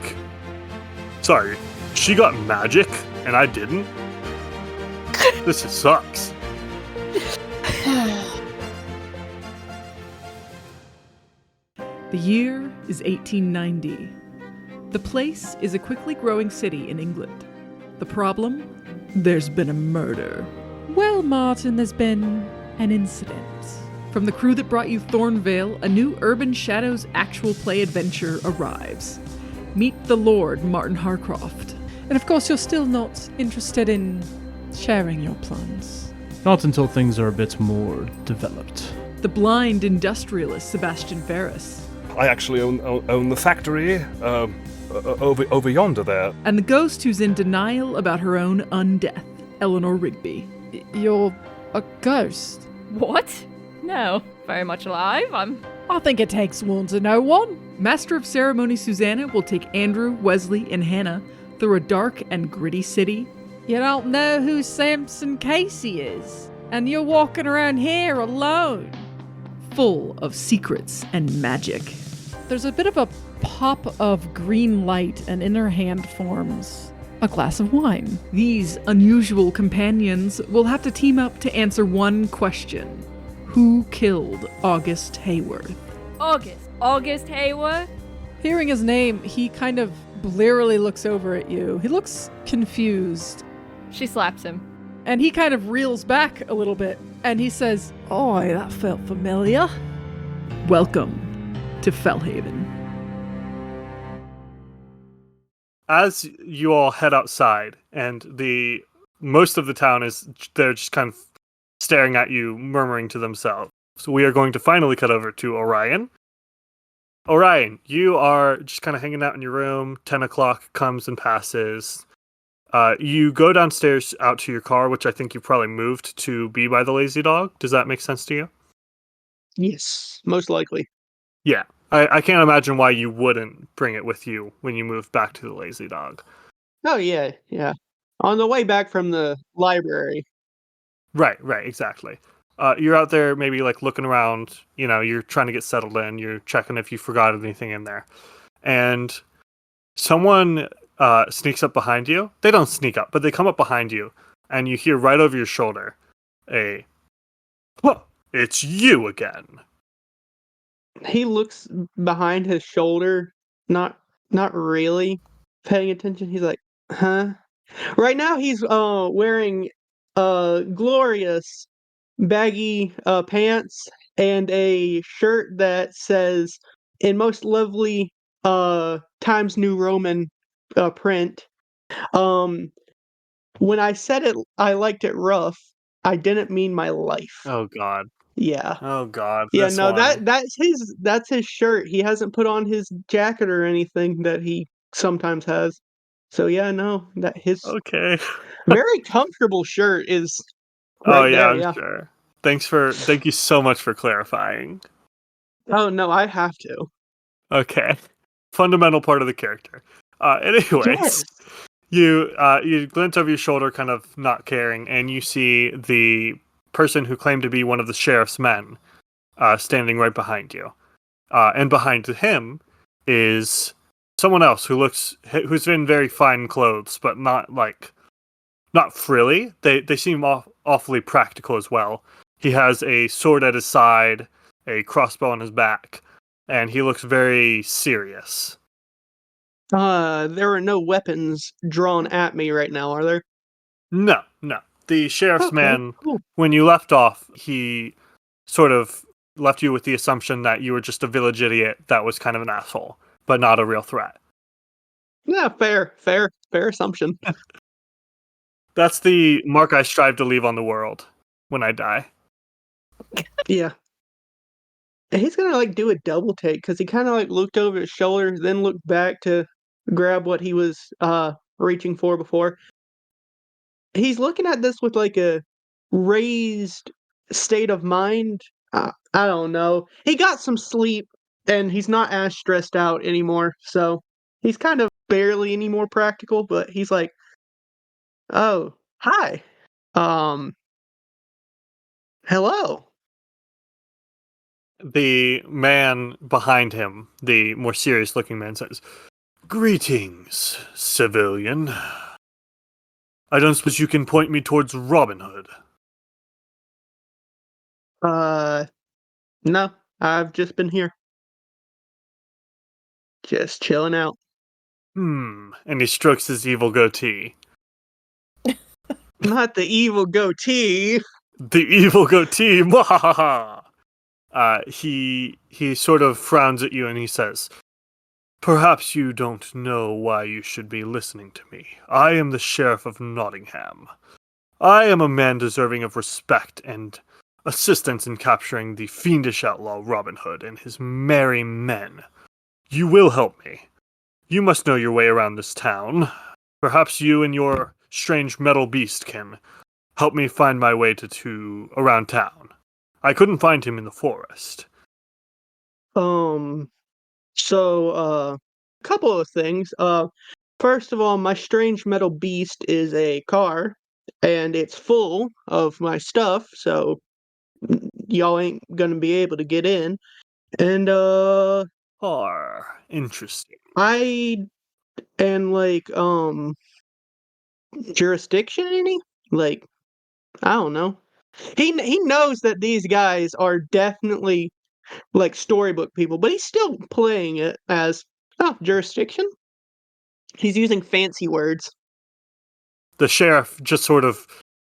Sorry, she got magic and I didn't? This sucks. The year is 1890. The place is a quickly growing city in England. The problem? There's been a murder. Well, Martin, there's been an incident. From the crew that brought you Thornvale, a new Urban Shadows actual play adventure arrives. Meet the Lord, Martin Harcroft. And of course, you're still not interested in sharing your plans. Not until things are a bit more developed. The blind industrialist, Sebastian Ferris. I actually own the factory over yonder there. And the ghost who's in denial about her own undeath, Eleanor Rigby. You're a ghost? What? No, very much alive. I think it takes one to know one. Master of Ceremony Susanna will take Andrew, Wesley, and Hannah through a dark and gritty city. You don't know who Samson Casey is, and you're walking around here alone. Full of secrets and magic. There's a bit of a pop of green light, and in her hand forms a glass of wine. These unusual companions will have to team up to answer one question. Who killed August Hayworth? August Hayworth? Hearing his name, he kind of blearily looks over at you. He looks confused. She slaps him. And he kind of reels back a little bit, and he says, "Oh, that felt familiar." Welcome to Fellhaven. As you all head outside, and most of the town they're just kind of staring at you, murmuring to themselves. So we are going to finally cut over to Orion. Orion, you are just kind of hanging out in your room. 10 o'clock comes and passes. You go downstairs out to your car, which I think you probably moved to be by the Lazy Dog. Does that make sense to you? Yes, most likely. Yeah. I can't imagine why you wouldn't bring it with you when you move back to the Lazy Dog. Oh, yeah. On the way back from the library. Right, exactly. You're out there maybe like looking around, you're trying to get settled in, you're checking if you forgot anything in there. And someone sneaks up behind you. They don't sneak up, but they come up behind you, and you hear right over your shoulder it's you again. He looks behind his shoulder, not really paying attention. He's like, huh? Right now he's wearing glorious baggy pants and a shirt that says, in most lovely Times New Roman print, when I said it, I liked it rough, I didn't mean my life. Oh God. Yeah. Oh God. Yeah, no, that's his shirt. He hasn't put on his jacket or anything that he sometimes has. So yeah, no, that his okay. very comfortable shirt is right there, I'm sure. Thank you so much for clarifying. Oh no, I have to. Okay. Fundamental part of the character. Anyways, Yes. You glance over your shoulder, kind of not caring, and you see the person who claimed to be one of the sheriff's men standing right behind you. And behind him is someone else who's in very fine clothes, but not frilly. They seem awfully practical as well. He has a sword at his side, a crossbow on his back, and he looks very serious. There are no weapons drawn at me right now, are there? No. The sheriff's Okay, man, cool. when you left off, he sort of left you with the assumption that you were just a village idiot that was kind of an asshole, but not a real threat. Yeah, fair assumption. That's the mark I strive to leave on the world when I die. Yeah. And he's gonna do a double take because he kind of looked over his shoulder, then looked back to grab what he was reaching for before. He's looking at this with a raised state of mind. I don't know. He got some sleep and he's not as stressed out anymore, so he's kind of barely any more practical, but he's like, "Oh, hi. Um, hello." The man behind him, the more serious looking man, says, "Greetings, civilian. I don't suppose you can point me towards Robin Hood." No, I've just been here. Just chilling out. And he strokes his evil goatee. Not the evil goatee. The evil goatee, mwahaha! He sort of frowns at you and he says, "Perhaps you don't know why you should be listening to me. I am the Sheriff of Nottingham. I am a man deserving of respect and assistance in capturing the fiendish outlaw Robin Hood and his merry men. You will help me. You must know your way around this town. Perhaps you and your strange metal beast can help me find my way to around town. I couldn't find him in the forest." Couple of things. First of all, my strange metal beast is a car, and it's full of my stuff, so y'all ain't gonna be able to get in. And, Interesting. I and jurisdiction any? I don't know. He knows that these guys are definitely storybook people, but he's still playing it as jurisdiction. He's using fancy words. The sheriff just sort of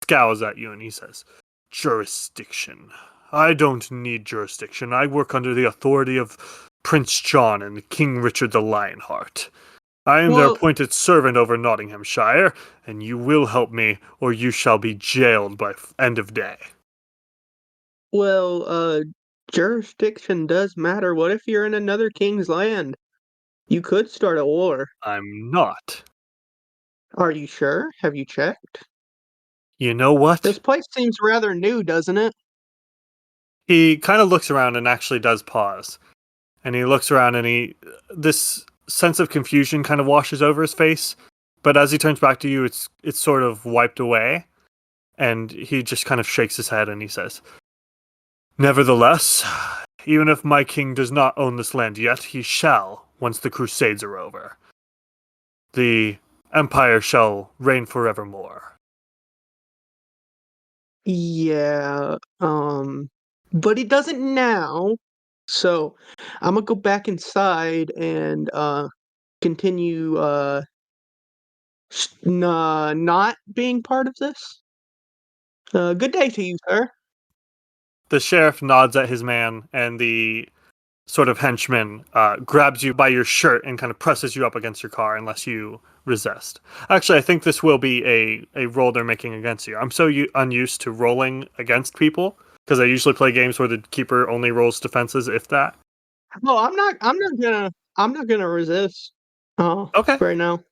scowls at you and he says, "Jurisdiction. I don't need jurisdiction. I work under the authority of Prince John and King Richard the Lionheart. I am their appointed servant over Nottinghamshire, and you will help me, or you shall be jailed by end of day." Well, jurisdiction does matter. What if you're in another king's land? You could start a war. I'm not. Are you sure? Have you checked? You know what? This place seems rather new, doesn't it? He kind of looks around and actually does pause. And he looks around and this sense of confusion kind of washes over his face. But as he turns back to you, it's sort of wiped away. And he just kind of shakes his head and he says, "Nevertheless, even if my king does not own this land yet, he shall once the Crusades are over. The Empire shall reign forevermore." Yeah, but it doesn't now. So I'm gonna go back inside and continue not being part of this. Good day to you, sir. The sheriff nods at his man, and the sort of henchman grabs you by your shirt and kind of presses you up against your car unless you resist. Actually, I think this will be a roll they're making against you. I'm so unused to rolling against people because I usually play games where the keeper only rolls defenses, if that. No, I'm not gonna resist. Okay. Right now.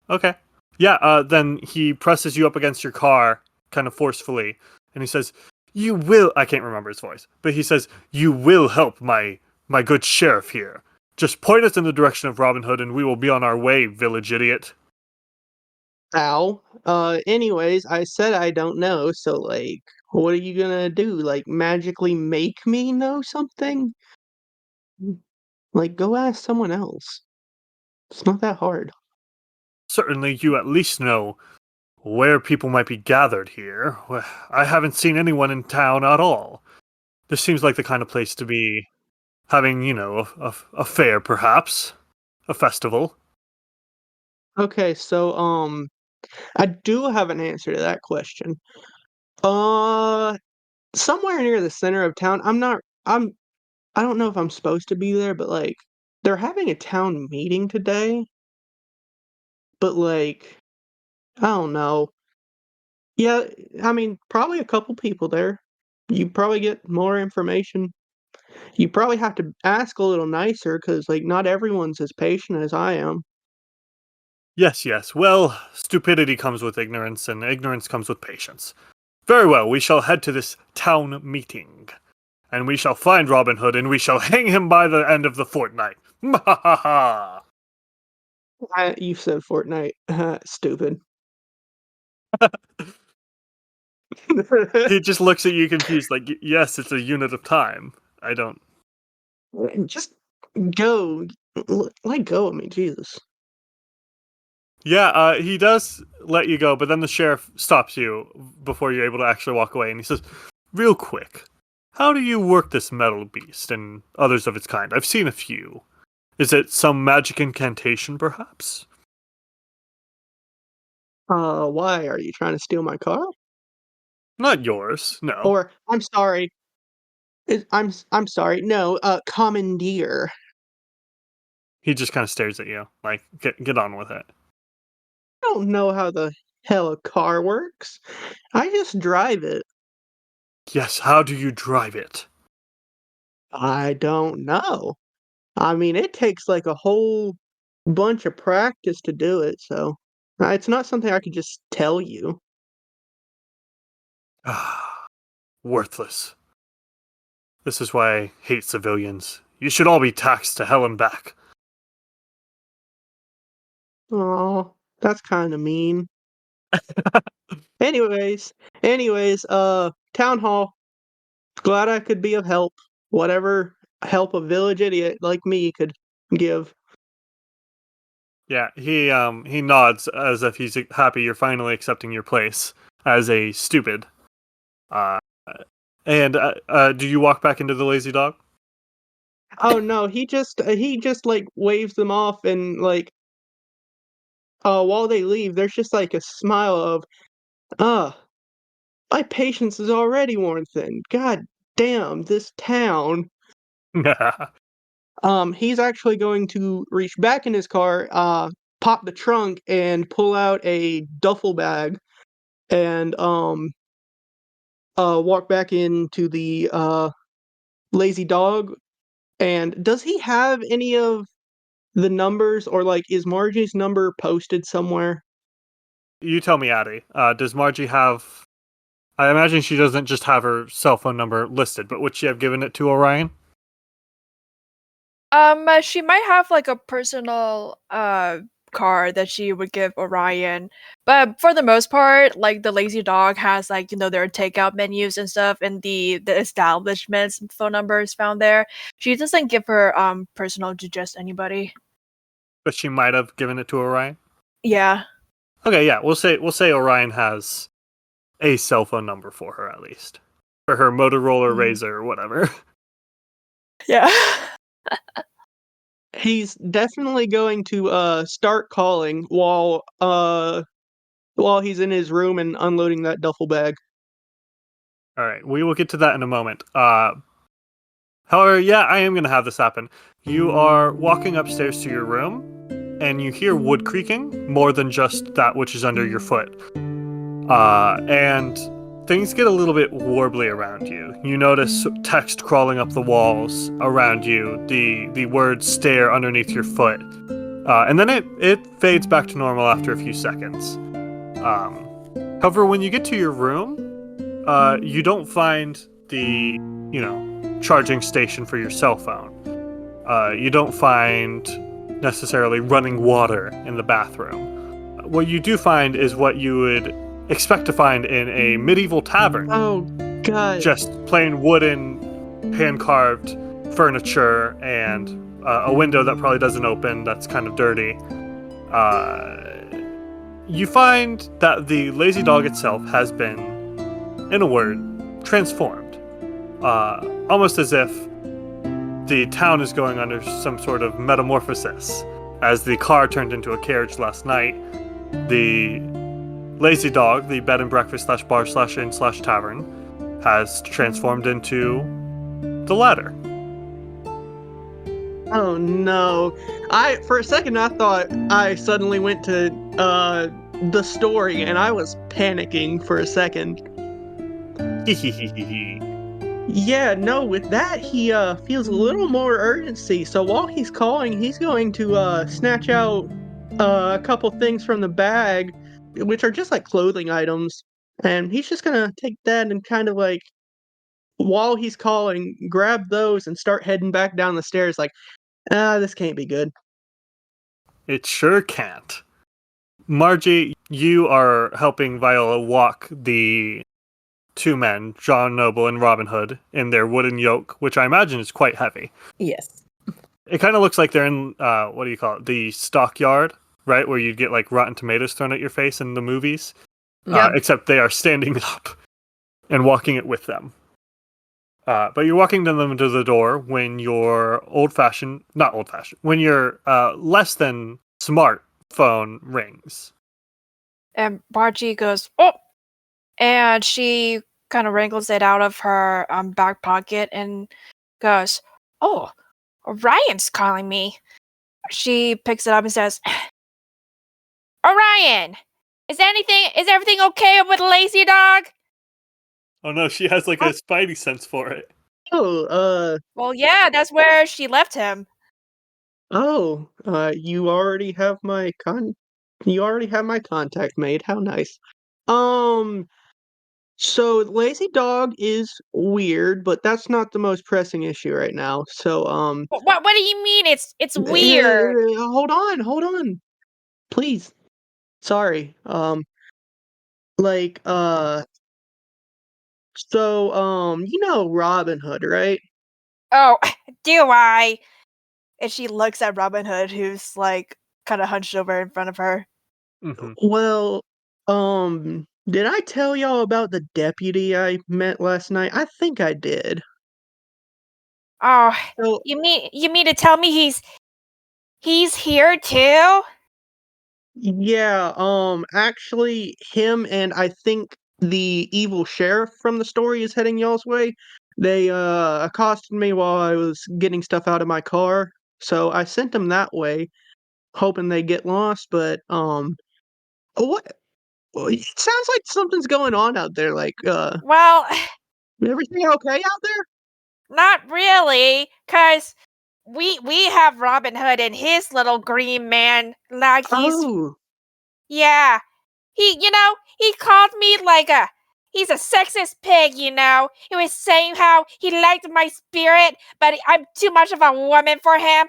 Okay. Yeah, then he presses you up against your car kind of forcefully, and he says, "You will," I can't remember his voice, but he says, "You will help my good sheriff here. Just point us in the direction of Robin Hood and we will be on our way, village idiot." Ow. Anyways, I said I don't know, so like, what are you gonna do? Like, magically make me know something? Like, go ask someone else. It's not that hard. Certainly, you at least know where people might be gathered here. I haven't seen anyone in town at all. This seems like the kind of place to be having, a fair, perhaps. A festival. Okay, so, I do have an answer to that question. Somewhere near the center of town, I don't know if I'm supposed to be there, but, like, they're having a town meeting today, but, like, I don't know. Yeah, I mean, probably a couple people there. You probably get more information. You probably have to ask a little nicer because, like, not everyone's as patient as I am. Yes, yes. Well, stupidity comes with ignorance, and ignorance comes with patience. Very well, we shall head to this town meeting. And we shall find Robin Hood, and we shall hang him by the end of the fortnight. Ha ha ha! You said Fortnite. Stupid. He just looks at you confused, like, yes, it's a unit of time. I don't. Just go. Let go of me, Jesus. Yeah, he does let you go, but then the sheriff stops you before you're able to actually walk away, and he says, real quick, how do you work this metal beast and others of its kind? I've seen a few. Is it some magic incantation, perhaps? Why? Are you trying to steal my car? Not yours, no. Or, I'm sorry. I'm sorry. No, commandeer. He just kind of stares at you, like, get on with it. I don't know how the hell a car works. I just drive it. Yes, how do you drive it? I don't know. I mean, it takes like a whole bunch of practice to do it, so it's not something I could just tell you. Ah, worthless. This is why I hate civilians. You should all be taxed to hell and back. Oh, that's kind of mean. anyways, town hall. Glad I could be of help. Whatever help a village idiot like me could give. Yeah, he nods as if he's happy you're finally accepting your place as a stupid. And do you walk back into the lazy dog? Oh no, he just like waves them off and like while they leave, there's just like a smile of, ah, my patience is already worn thin. God damn, this town. He's actually going to reach back in his car, pop the trunk, and pull out a duffel bag, and walk back into the lazy dog. And does he have any of the numbers, or like, is Margie's number posted somewhere? You tell me, Addie. Does Margie have... I imagine she doesn't just have her cell phone number listed, but would she have given it to Orion? She might have like a personal card that she would give Orion, but for the most part, like the lazy dog has like their takeout menus and stuff, and the establishment's phone number is found there. She doesn't give her personal to just anybody. But she might have given it to Orion? Yeah. Okay, yeah, we'll say Orion has a cell phone number for her at least. For her Motorola Razr or whatever. Yeah. He's definitely going to start calling while he's in his room and unloading that duffel bag. Alright, we will get to that in a moment. However, yeah, I am going to have this happen. You are walking upstairs to your room, and you hear wood creaking more than just that which is under your foot. And things get a little bit warbly around you. You notice text crawling up the walls around you, the words stare underneath your foot. And then it fades back to normal after a few seconds. However, when you get to your room, you don't find the, charging station for your cell phone. You don't find necessarily running water in the bathroom. what you do find is what you would expect to find in a medieval tavern. Oh, God. Just plain wooden, hand-carved furniture and a window that probably doesn't open that's kind of dirty. You find that the lazy dog itself has been, in a word, transformed. Almost as if the town is going under some sort of metamorphosis. As the car turned into a carriage last night, the lazy dog, the bed and breakfast / bar / inn / tavern, has transformed into the latter. Oh no. For a second I thought I suddenly went to the story and I was panicking for a second. Yeah, no, with that he feels a little more urgency. So while he's calling, he's going to snatch out a couple things from the bag, which are just like clothing items, and he's just gonna take that and kind of like, while he's calling, grab those and start heading back down the stairs like, this can't be good. It sure can't. Margie, you are helping Viola walk the two men, John Noble and Robin Hood, in their wooden yoke, which I imagine is quite heavy. Yes. It kind of looks like they're in, what do you call it, the stockyard, right? Where you'd get like rotten tomatoes thrown at your face in the movies. Yep. Except they are standing up and walking it with them. But you're walking them to the door when your when your less than smart phone rings. And Margie goes, oh! And she kind of wrangles it out of her back pocket and goes, oh, Orion's calling me. She picks it up and says, Orion, is everything okay with Lazy Dog? Oh no, she has like a spidey sense for it. Oh, Well, yeah, that's where she left him. You already have my contact made. How nice. So Lazy Dog is weird, but that's not the most pressing issue right now. So, What do you mean it's weird? Hold on. Please. Sorry. Like, you know Robin Hood, right? Oh, do I? And she looks at Robin Hood, who's like kind of hunched over in front of her. Mm-hmm. Well, did I tell y'all about the deputy I met last night? I think I did. Oh, So, you mean to tell me he's here too? yeah, actually, him and I think the evil sheriff from the story is heading y'all's way. They, accosted me while I was getting stuff out of my car, so I sent them that way, hoping they get lost, but, what? It sounds like something's going on out there, like, Well, everything okay out there? not really, 'cause we have Robin Hood and his little green man like Oh. yeah. He called me like he's a sexist pig, He was saying how he liked my spirit, but I'm too much of a woman for him.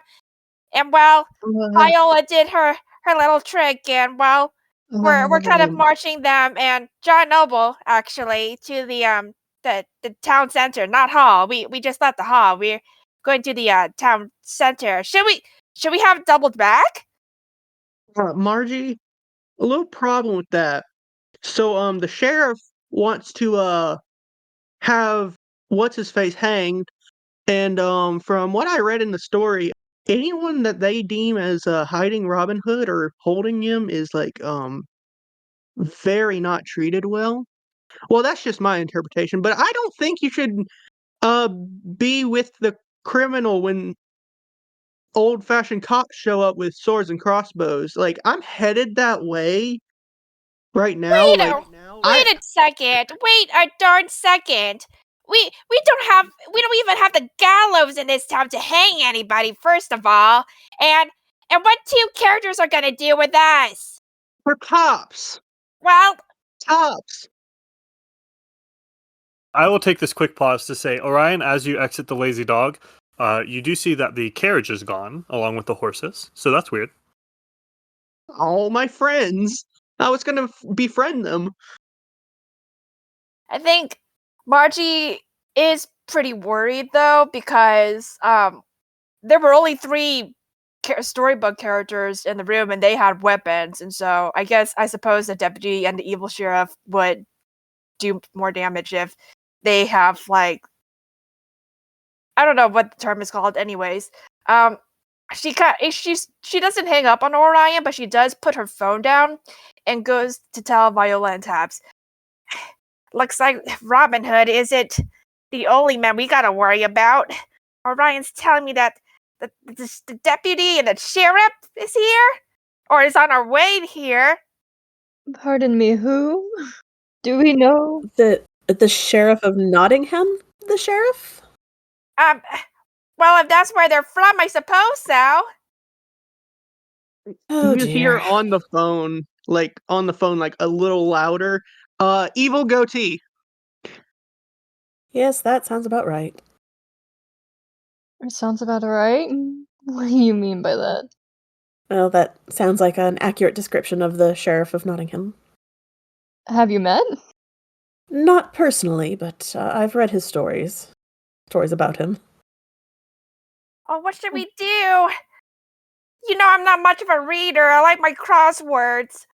And well, Viola did her little trick, and well, we're kind of marching them and John Noble actually to the town center, not hall. We just left the hall. We're going to the town center. Should we have doubled back? Margie, a little problem with that. So, the sheriff wants to, have what's-his-face hanged, and, from what I read in the story, anyone that they deem as, hiding Robin Hood or holding him is, like, very not treated well. Well, that's just my interpretation, but I don't think you should, uh, be with the criminal when old-fashioned cops show up with swords and crossbows. Like, I'm headed that way right now, Wait a second. Wait a darn second. We don't even have the gallows in this town to hang anybody, first of all. And what two characters are gonna do with us? We're cops. Well, Cops. I will take this quick pause to say, Orion, as you exit the Lazy Dog, you do see that the carriage is gone, along with the horses, so that's weird. All my friends. I was gonna befriend them. I think Margie is pretty worried though because there were only 3 storybook characters in the room and they had weapons, and so I suppose the deputy and the evil sheriff would do more damage if they have like I don't know what the term is called anyways. She doesn't hang up on Orion, but she does put her phone down and goes to tell Viola and Tabs. Looks like Robin Hood isn't the only man we gotta worry about. Orion's telling me that the deputy and the sheriff is here? Or is on our way here. Pardon me, who? Do we know? The sheriff of Nottingham? The sheriff? Well, if that's where they're from, I suppose so. Oh, You just hear dear. on the phone, like a little louder. Evil goatee. Yes, that sounds about right. It sounds about right. What do you mean by that? Well, that sounds like an accurate description of the sheriff of Nottingham. Have you met? Not personally, but I've read his stories. Stories about him. Oh, what should we do? You know I'm not much of a reader. I like my crosswords.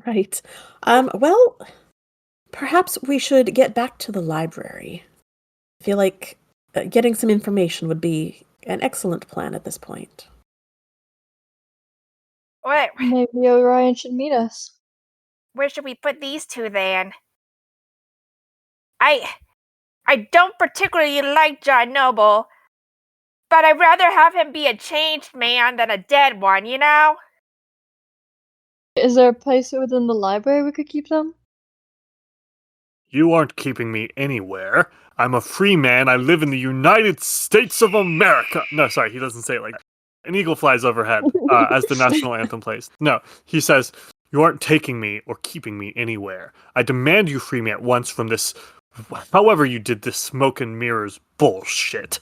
Right. Well, perhaps we should get back to the library. I feel like getting some information would be an excellent plan at this point. Wait, Maybe Orion should meet us. where should we put these two then? I don't particularly like John Noble, but I'd rather have him be a changed man than a dead one, you know? Is there a place within the library we could keep them? You aren't keeping me anywhere. I'm a free man. I live in the United States of America. No, sorry, he doesn't say it like that. An eagle flies overhead as the national anthem plays. No, he says, you aren't taking me or keeping me anywhere. I demand you free me at once from this, however you did this smoke and mirrors bullshit.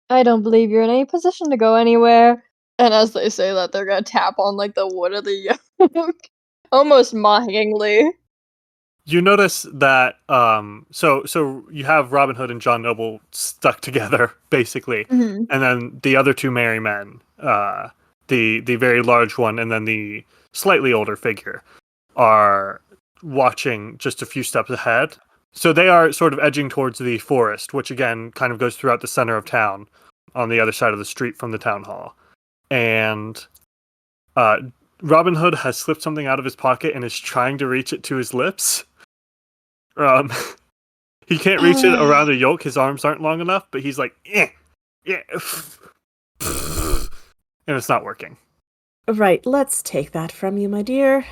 I don't believe you're in any position to go anywhere. And as they say that, they're gonna tap on like the wood of the yoke, almost mockingly. You notice that so you have Robin Hood and John Noble stuck together basically, and then the other 2 merry men, the very large one and then the slightly older figure, are watching just a few steps ahead. So they are sort of edging towards the forest, which again kind of goes throughout the center of town, on the other side of the street from the town hall, and Robin Hood has slipped something out of his pocket and is trying to reach it to his lips. He can't reach it around the yoke. His arms aren't long enough, but he's like, yeah, and it's not working. Right, let's take that from you, my dear.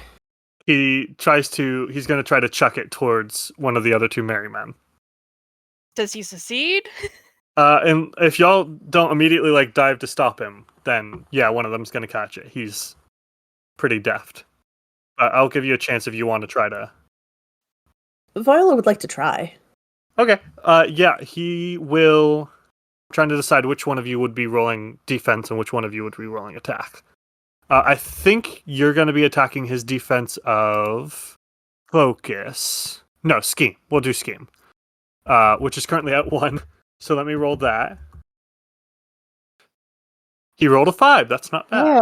He's going to try to chuck it towards one of the other 2 merry men. Does he succeed? And if y'all don't immediately like dive to stop him, then yeah, one of them's going to catch it. He's pretty deft. I'll give you a chance if you want to try to. Viola would like to try. Okay. Yeah, he will. Trying to decide which one of you would be rolling defense and which one of you would be rolling attack. I think you're going to be attacking his defense of focus. No, scheme. We'll do scheme. Which is currently at 1. So let me roll that. He rolled a 5. That's not bad.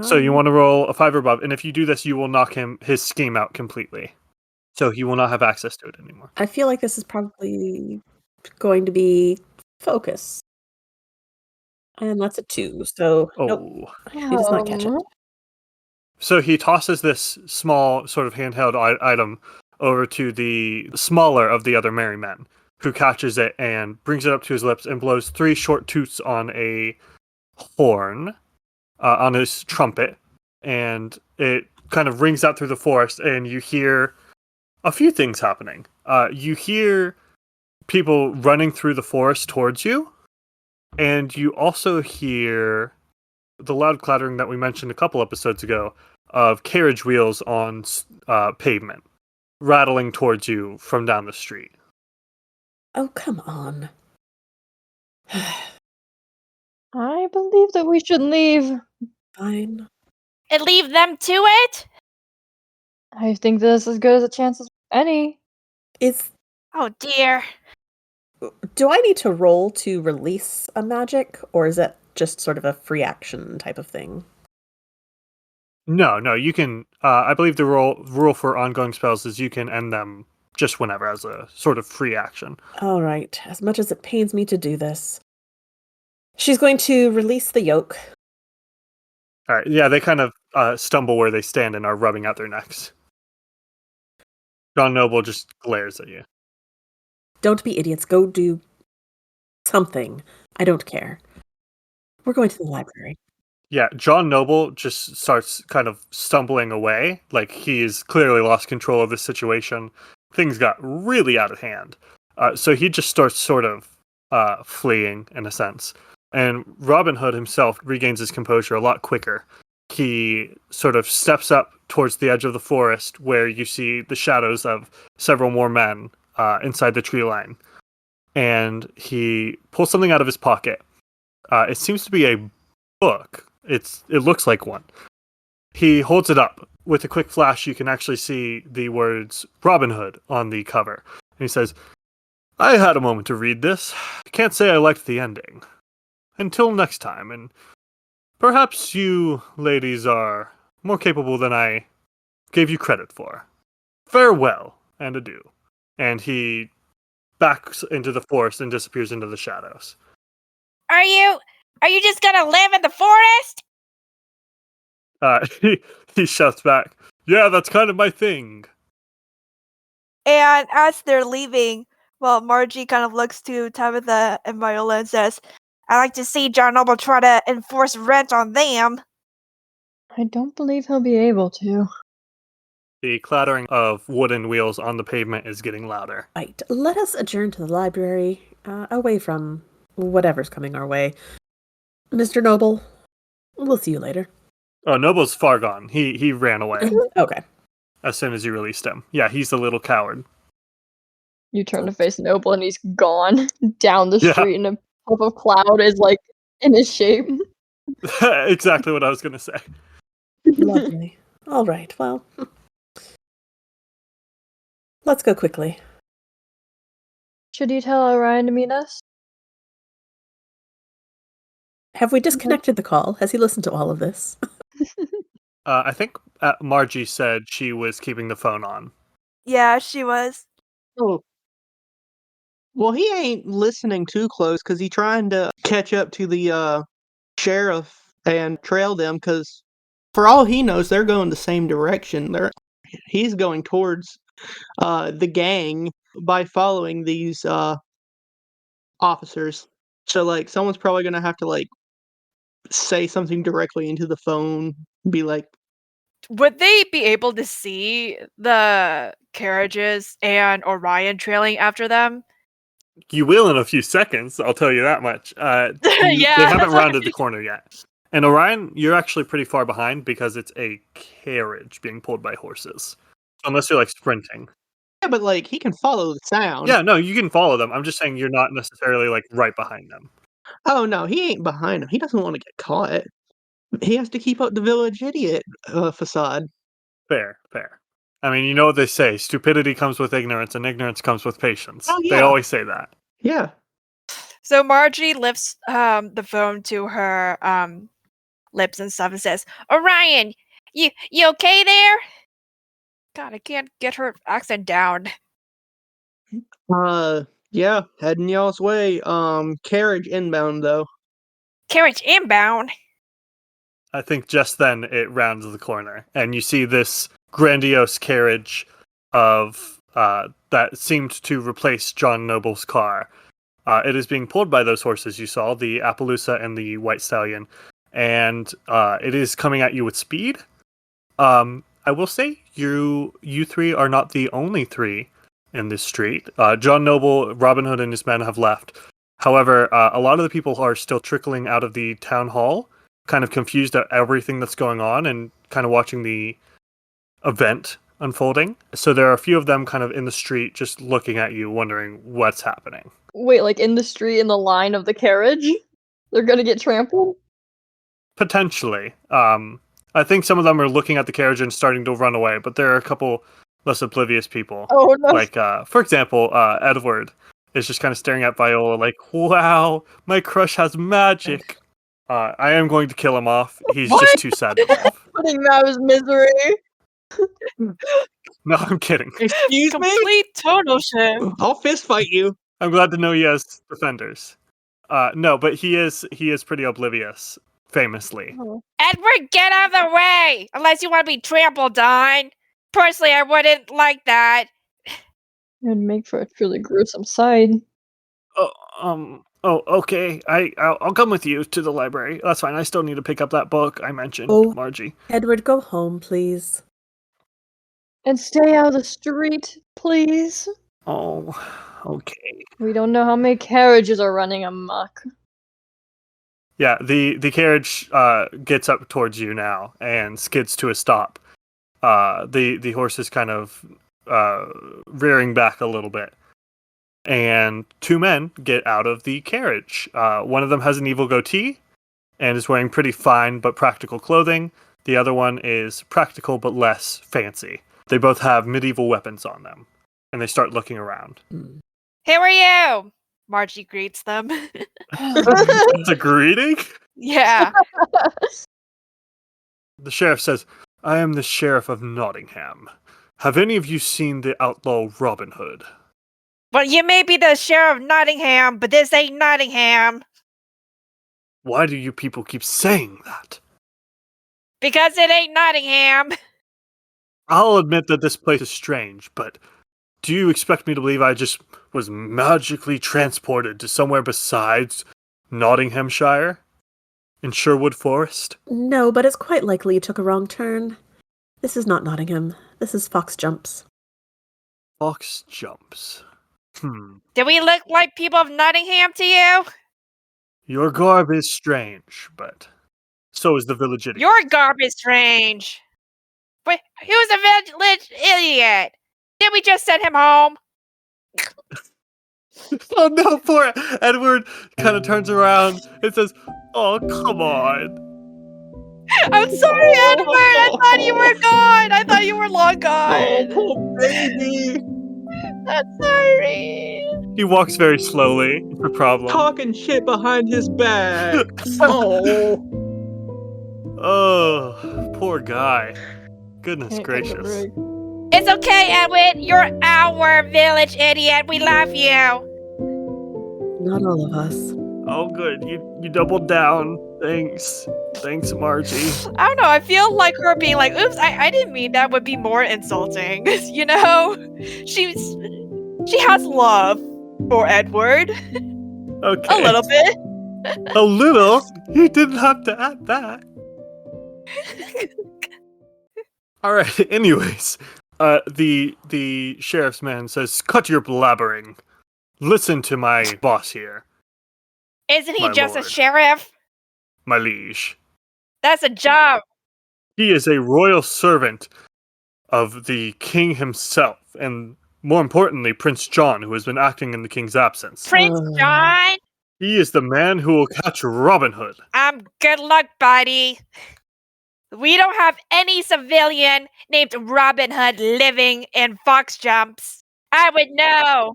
So you want to roll a 5 or above, and if you do this, you will knock his scheme out completely. So he will not have access to it anymore. I feel like this is probably going to be focus. And that's a 2, so nope. He does not catch it. So he tosses this small sort of handheld item over to the smaller of the other merry men, who catches it and brings it up to his lips and blows 3 short toots on a horn, on his trumpet, and it kind of rings out through the forest, and you hear a few things happening. You hear people running through the forest towards you, and you also hear the loud clattering that we mentioned a couple episodes ago of carriage wheels on pavement, rattling towards you from down the street. Oh, come on. I believe that we should leave. Fine. And leave them to it? I think this is as good as a chance as any. Oh dear. Do I need to roll to release a magic, or is that just sort of a free action type of thing? No, you can. I believe the rule for ongoing spells is you can end them just whenever as a sort of free action. All right. As much as it pains me to do this, she's going to release the yoke. All right. Yeah, they kind of stumble where they stand and are rubbing out their necks. John Noble just glares at you. Don't be idiots. Go do something. I don't care. We're going to the library. Yeah, John Noble just starts kind of stumbling away. Like, he's clearly lost control of the situation. Things got really out of hand. So he just starts sort of fleeing, in a sense. And Robin Hood himself regains his composure a lot quicker. He sort of steps up towards the edge of the forest where you see the shadows of several more men inside the tree line. And he pulls something out of his pocket. It seems to be a book. It looks like one. He holds it up. With a quick flash, you can actually see the words Robin Hood on the cover. And he says, I had a moment to read this. Can't say I liked the ending. Until next time, and perhaps you ladies are more capable than I gave you credit for. Farewell, and adieu. And he backs into the forest and disappears into the shadows. Are you just gonna live in the forest? He shouts back, yeah, that's kind of my thing. And as they're leaving, well, Margie kind of looks to Tabitha and Viola and says, I like to see John Noble try to enforce rent on them. I don't believe he'll be able to. The clattering of wooden wheels on the pavement is getting louder. Right. Let us adjourn to the library, away from whatever's coming our way. Mr. Noble, we'll see you later. Oh, Noble's far gone. He ran away Okay. as soon as you released him. Yeah, he's a little coward. You turn to face Noble and he's gone down the Yeah. street and a puff of cloud is like in his shape. Exactly what I was going to say. Lovely. All right, well, let's go quickly. Should you tell Orion to meet us? Have we disconnected the call? Has he listened to all of this? I think Margie said she was keeping the phone on. yeah, she was. Oh. Well, he ain't listening too close because he's trying to catch up to the sheriff and trail them because for all he knows, they're going the same direction. He's going towards the gang by following these officers. So, like, someone's probably going to have to, like, say something directly into the phone, be like, Would they be able to see the carriages and Orion trailing after them? You will in a few seconds, I'll tell you that much. Yeah, they haven't that's what I rounded the corner yet. And Orion, you're actually pretty far behind because it's a carriage being pulled by horses. Unless you're like sprinting. yeah, but, like, he can follow the sound. Yeah, no, you can follow them. I'm just saying you're not necessarily like right behind them. Oh, no, he ain't behind him. He doesn't want to get caught. He has to keep up the village idiot facade. Fair. I mean, you know what they say, stupidity comes with ignorance and ignorance comes with patience. Oh, They yeah. always say that. Yeah. So Margie lifts the phone to her lips and stuff and says, Orion, you okay there? God, I can't get her accent down. Yeah, heading y'all's way. Carriage inbound, though. Carriage inbound. I think just then it rounds the corner and you see this grandiose carriage of that seemed to replace John Noble's car. It is being pulled by those horses you saw, the Appaloosa and the White Stallion, and it is coming at you with speed. I will say you three are not the only three in this street. John Noble, Robin Hood, and his men have left. However, a lot of the people are still trickling out of the town hall, kind of confused at everything that's going on and kind of watching the event unfolding. So there are a few of them kind of in the street just looking at you, wondering what's happening. Wait, like in the street in the line of the carriage? They're gonna get trampled? Potentially. I think some of them are looking at the carriage and starting to run away, but there are a couple less oblivious people. Oh no. Like, for example, Edward is just kind of staring at Viola like, wow, my crush has magic. I am going to kill him off. He's just too sad to live. Putting him out of his misery. No, I'm kidding. Excuse me? Complete total shit. I'll fist fight you. I'm glad to know he has defenders. No, but he is pretty oblivious, famously. Edward, get out of the way! Unless you want to be trampled on. Personally, I wouldn't like that. It'd make for a truly gruesome sight. Oh, okay. I'll come with you to the library. That's fine. I still need to pick up that book I mentioned, Margie. Edward, go home, please. And stay out of the street, please. Oh, okay. We don't know how many carriages are running amok. Yeah, the carriage gets up towards you now and skids to a stop. The horse is kind of rearing back a little bit. And two men get out of the carriage. One of them has an evil goatee and is wearing pretty fine but practical clothing. The other one is practical but less fancy. They both have medieval weapons on them. And they start looking around. Who are you? Margie greets them. It's a greeting? Yeah. The sheriff says, I am the sheriff of Nottingham. Have any of you seen the outlaw Robin Hood? Well, you may be the sheriff of Nottingham, but this ain't Nottingham. Why do you people keep saying that? Because it ain't Nottingham. I'll admit that this place is strange, but do you expect me to believe I just was magically transported to somewhere besides Nottinghamshire? In Sherwood Forest? No, but it's quite likely you took a wrong turn. This is not Nottingham. This is Fox Jumps. Fox Jumps. Do we look like people of Nottingham to you? Your garb is strange, but so is the village idiot. Your garb is strange. Wait, who's the village idiot? Did we just send him home? Oh no, poor Edward kind of turns around and says, oh, come on. I'm sorry, Edward. I thought you were gone. I thought you were long gone. Oh, poor baby. I'm sorry. He walks very slowly. No problem. Talking shit behind his back. Oh. Oh, poor guy. Goodness gracious. It's okay, Edward. You're our village idiot. We love you. Not all of us. Oh, good. You doubled down. Thanks. Thanks, Margie. I don't know. I feel like her being like, oops, I didn't mean that would be more insulting. You know? She has love for Edward. Okay. A little bit. A little? You didn't have to add that. Alright, anyways. The sheriff's man says, cut your blabbering. Listen to my boss here. Isn't he My just lord. a sheriff? My liege. That's a job. He is a royal servant of the king himself, and more importantly, Prince John, who has been acting in the king's absence. Prince John? He is the man who will catch Robin Hood. Good luck, buddy. We don't have any civilian named Robin Hood living in Fox Jumps. I would know.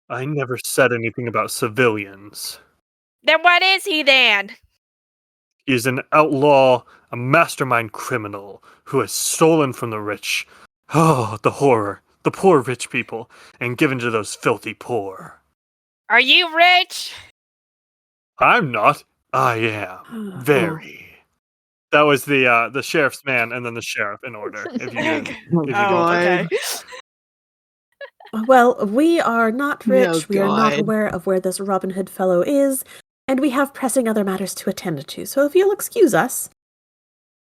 I never said anything about civilians. Then what is he then? He is an outlaw, a mastermind criminal who has stolen from the rich. Oh, the horror. The poor rich people, and given to those filthy poor. Are you rich? I'm not. I am. Very. That was the sheriff's man and then the sheriff in order. If you didn't. Okay. Well, we are not rich. Oh, we are not God. aware of where this Robin Hood fellow is, and we have pressing other matters to attend to. So if you'll excuse us.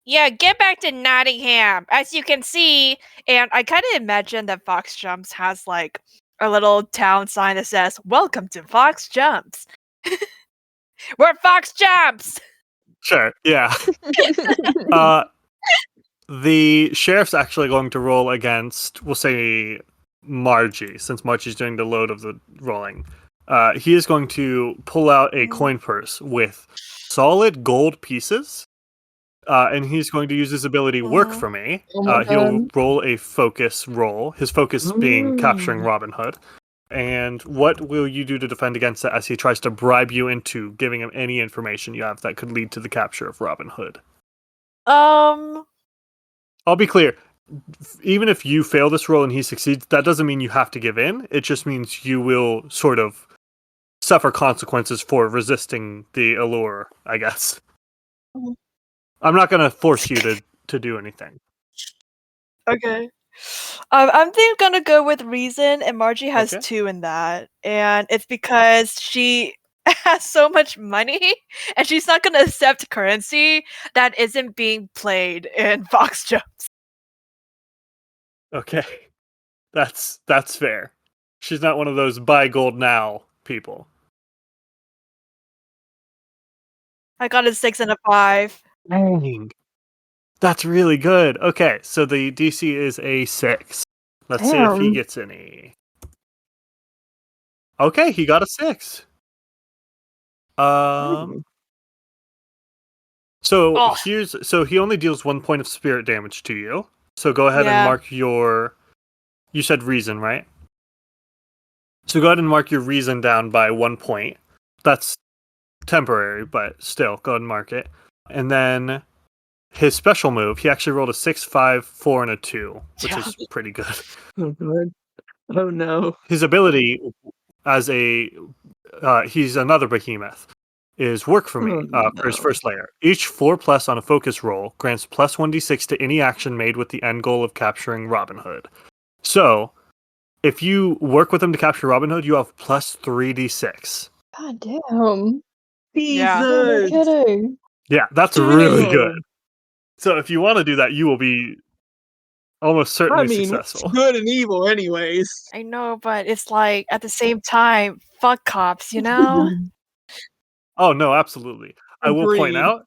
Yeah, get back to Nottingham. As you can see, and I kind of imagine that Fox Jumps has like a little town sign that says, "Welcome to Fox Jumps." We're Fox Jumps! Sure, yeah. The sheriff's actually going to roll against, we'll say, Margie, since Margie's doing the load of the rolling. He is going to pull out a coin purse with solid gold pieces. And he's going to use his ability work for me. Oh my He'll God. roll a focus roll. His focus being capturing Robin Hood. And what will you do to defend against it as he tries to bribe you into giving him any information you have that could lead to the capture of Robin Hood? I'll be clear. Even if you fail this roll and he succeeds, that doesn't mean you have to give in. It just means you will sort of suffer consequences for resisting the allure, I guess. I'm not going to force you to do anything. Okay. I'm gonna go with reason, and Margie has Okay. 2 in that, and it's because she has so much money, and she's not gonna accept currency that isn't being played in Fox Jones. Okay. That's fair. She's not one of those buy gold now people. I got a 6 and a 5. Dang. That's really good. Okay, so the DC is a 6. Let's see if he Damn. gets any. Okay, he got a 6. So Oh. so he only deals 1 point of spirit damage to you. So go ahead and Yeah. mark your. You said reason, right? So go ahead and mark your reason down by 1 point. That's temporary, but still, go ahead and mark it. And then his special move, he actually rolled a 6, 5, 4, and a 2, which is pretty good. Oh god. Oh no. His ability as a he's another behemoth is work for me for his first layer. Each 4+ on a focus roll grants plus 1d6 to any action made with the end goal of capturing Robin Hood. So if you work with him to capture Robin Hood, you have plus 3d6. God damn. Yeah. No Jesus. kidding. Yeah, that's really good. So if you want to do that, you will be almost certainly I mean, successful. what's good and evil, anyways. I know, but it's like at the same time, fuck cops, you know? Oh no, absolutely. I will point Agreed.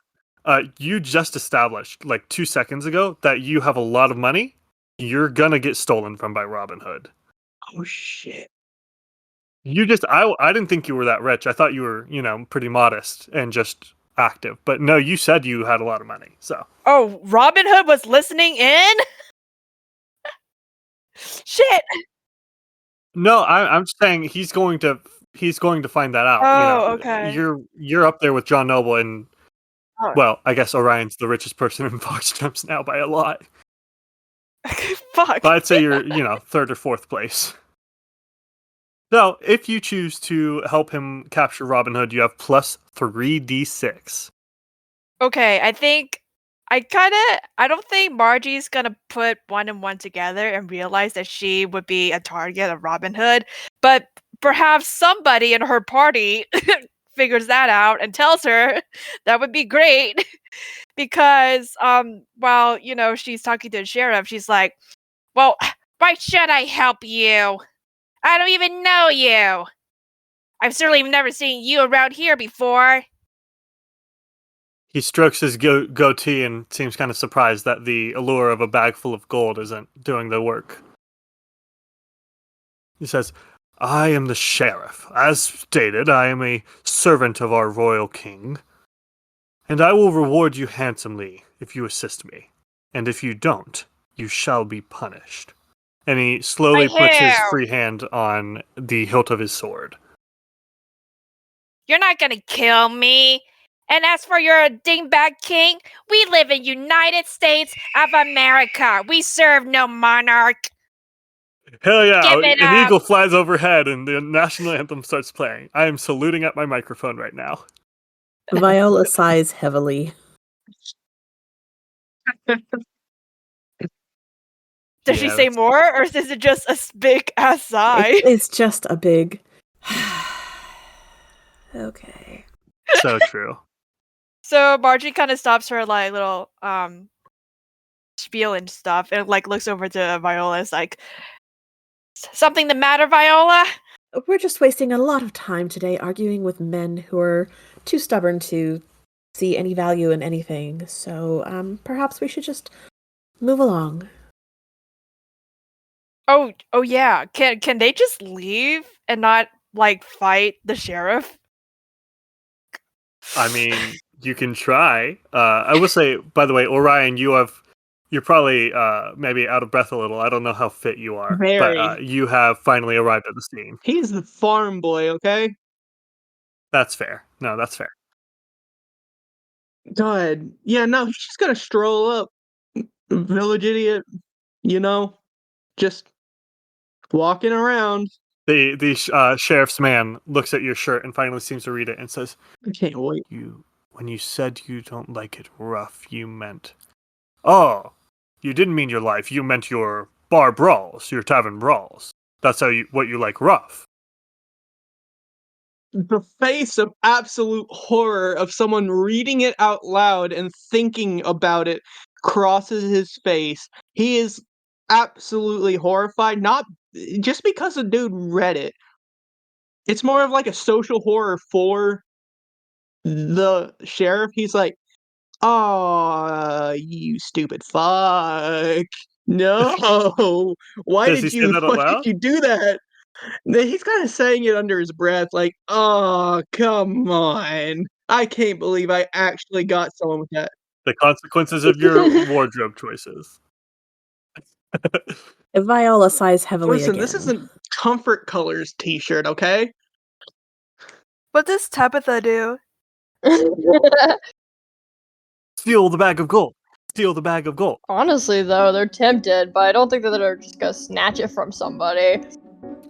out, you just established like 2 seconds ago that you have a lot of money. You're gonna get stolen from by Robin Hood. Oh shit. You just, I didn't think you were that rich. I thought you were, pretty modest and just active. But no, you said you had a lot of money. So Oh, Robin Hood was listening in? Shit. no, I'm just saying he's going to find that out. Oh, okay. You're up there with John Noble and Oh. well, I guess Orion's the richest person in Fox Jumps now by a lot. Fuck. But I'd say you're, third or fourth place. So, if you choose to help him capture Robin Hood, you have plus 3d6. Okay, I don't think Margie's gonna put 1 and 1 together and realize that she would be a target of Robin Hood, but perhaps somebody in her party figures that out and tells her. That would be great. Because while, she's talking to the sheriff, she's like, well, why should I help you? I don't even know you. I've certainly never seen you around here before. He strokes his goatee and seems kind of surprised that the allure of a bag full of gold isn't doing the work. He says, I am the sheriff. As stated, I am a servant of our royal king. And I will reward you handsomely if you assist me. And if you don't, you shall be punished. And he slowly puts his free hand on the hilt of his sword. You're not gonna kill me. And as for your dingbat king, we live in United States of America. We serve no monarch. Hell yeah, Give it an up. eagle flies overhead and the national anthem starts playing. I am saluting at my microphone right now. Viola sighs heavily. Does she say more, or is it just a big ass sigh? It's just a big. Okay. So true. So Margie kind of stops her like little spiel and stuff, and like looks over to Viola. It's like, something the matter, Viola? We're just wasting a lot of time today arguing with men who are too stubborn to see any value in anything. So perhaps we should just move along. Oh yeah. Can they just leave and not like fight the sheriff? I mean, You can try. I will say, by the way, Orion, you're probably maybe out of breath a little. I don't know how fit you are, Very. but you have finally arrived at the scene. He's the farm boy, okay? That's fair. No, that's fair. Go ahead. Yeah, no, he's just gonna stroll up. Village idiot, just walking around. The sheriff's man looks at your shirt and finally seems to read it and says, I can't wait. When you said you don't like it rough, you meant... Oh, you didn't mean your life. You meant your bar brawls, your tavern brawls. That's what you like rough. The face of absolute horror of someone reading it out loud and thinking about it crosses his face. He is absolutely horrified, not just because the dude read it. It's more of like a social horror for the sheriff. He's like, "Oh, you stupid fuck. No. Why Does he did say you that out loud? do that?" He's kind of saying it under his breath, like, "Oh, come on. I can't believe I actually got someone with that." The consequences of your wardrobe choices. Viola sighs heavily Listen, again. this isn't Comfort Colors t-shirt, okay? What does Tabitha do? Steal the bag of gold. Steal the bag of gold. Honestly, though, they're tempted, but I don't think that they're just gonna snatch it from somebody.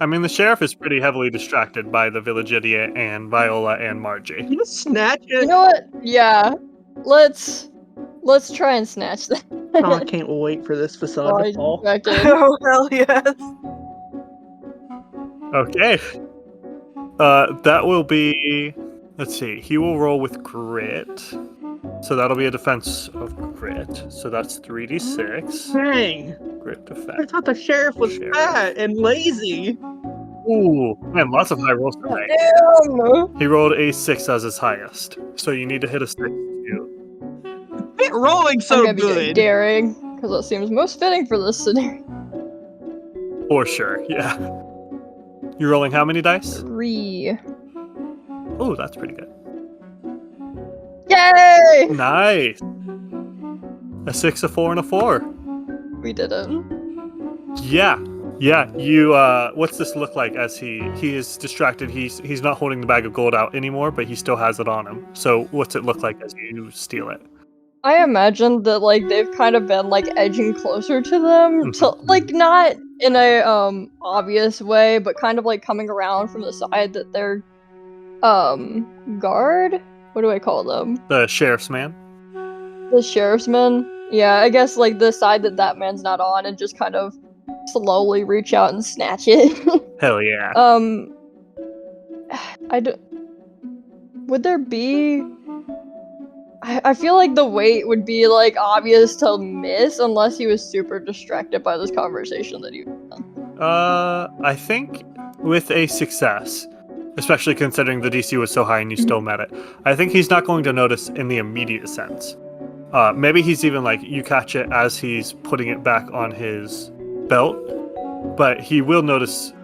I mean, the sheriff is pretty heavily distracted by the village idiot and Viola and Margie. You snatch it. You know what? Yeah, let's try and snatch that. Oh, I can't wait for this facade to fall. Oh, hell yes. Okay. That will be... Let's see. He will roll with grit. So that'll be a defense of grit. So that's 3d6. Dang. Grit I defense. thought the sheriff was fat and lazy. Ooh, man, lots of high rolls tonight. Damn! He rolled a 6 as his highest. So you need to hit a 6 too. Quit rolling I'm so gonna be good. daring, because that seems most fitting for this scenario. For sure, yeah. You're rolling how many dice? 3. Oh, that's pretty good. Yay! Nice. A 6, a 4, and a 4. We did it. Yeah. You what's this look like as he is distracted? He's not holding the bag of gold out anymore, but he still has it on him. So what's it look like as you steal it? I imagine that like they've kind of been like edging closer to them, to like not in a obvious way, but kind of like coming around from the side that they're guard? What do I call them? The sheriff's man? The sheriff's man? Yeah, I guess like the side that man's not on, and just kind of slowly reach out and snatch it. Hell yeah. Would there be... I feel like the weight would be like obvious to miss unless he was super distracted by this conversation that he was on. I think with a success, especially considering the DC was so high and you still met it, I think he's not going to notice in the immediate sense. Maybe he's even like, you catch it as he's putting it back on his belt, but he will notice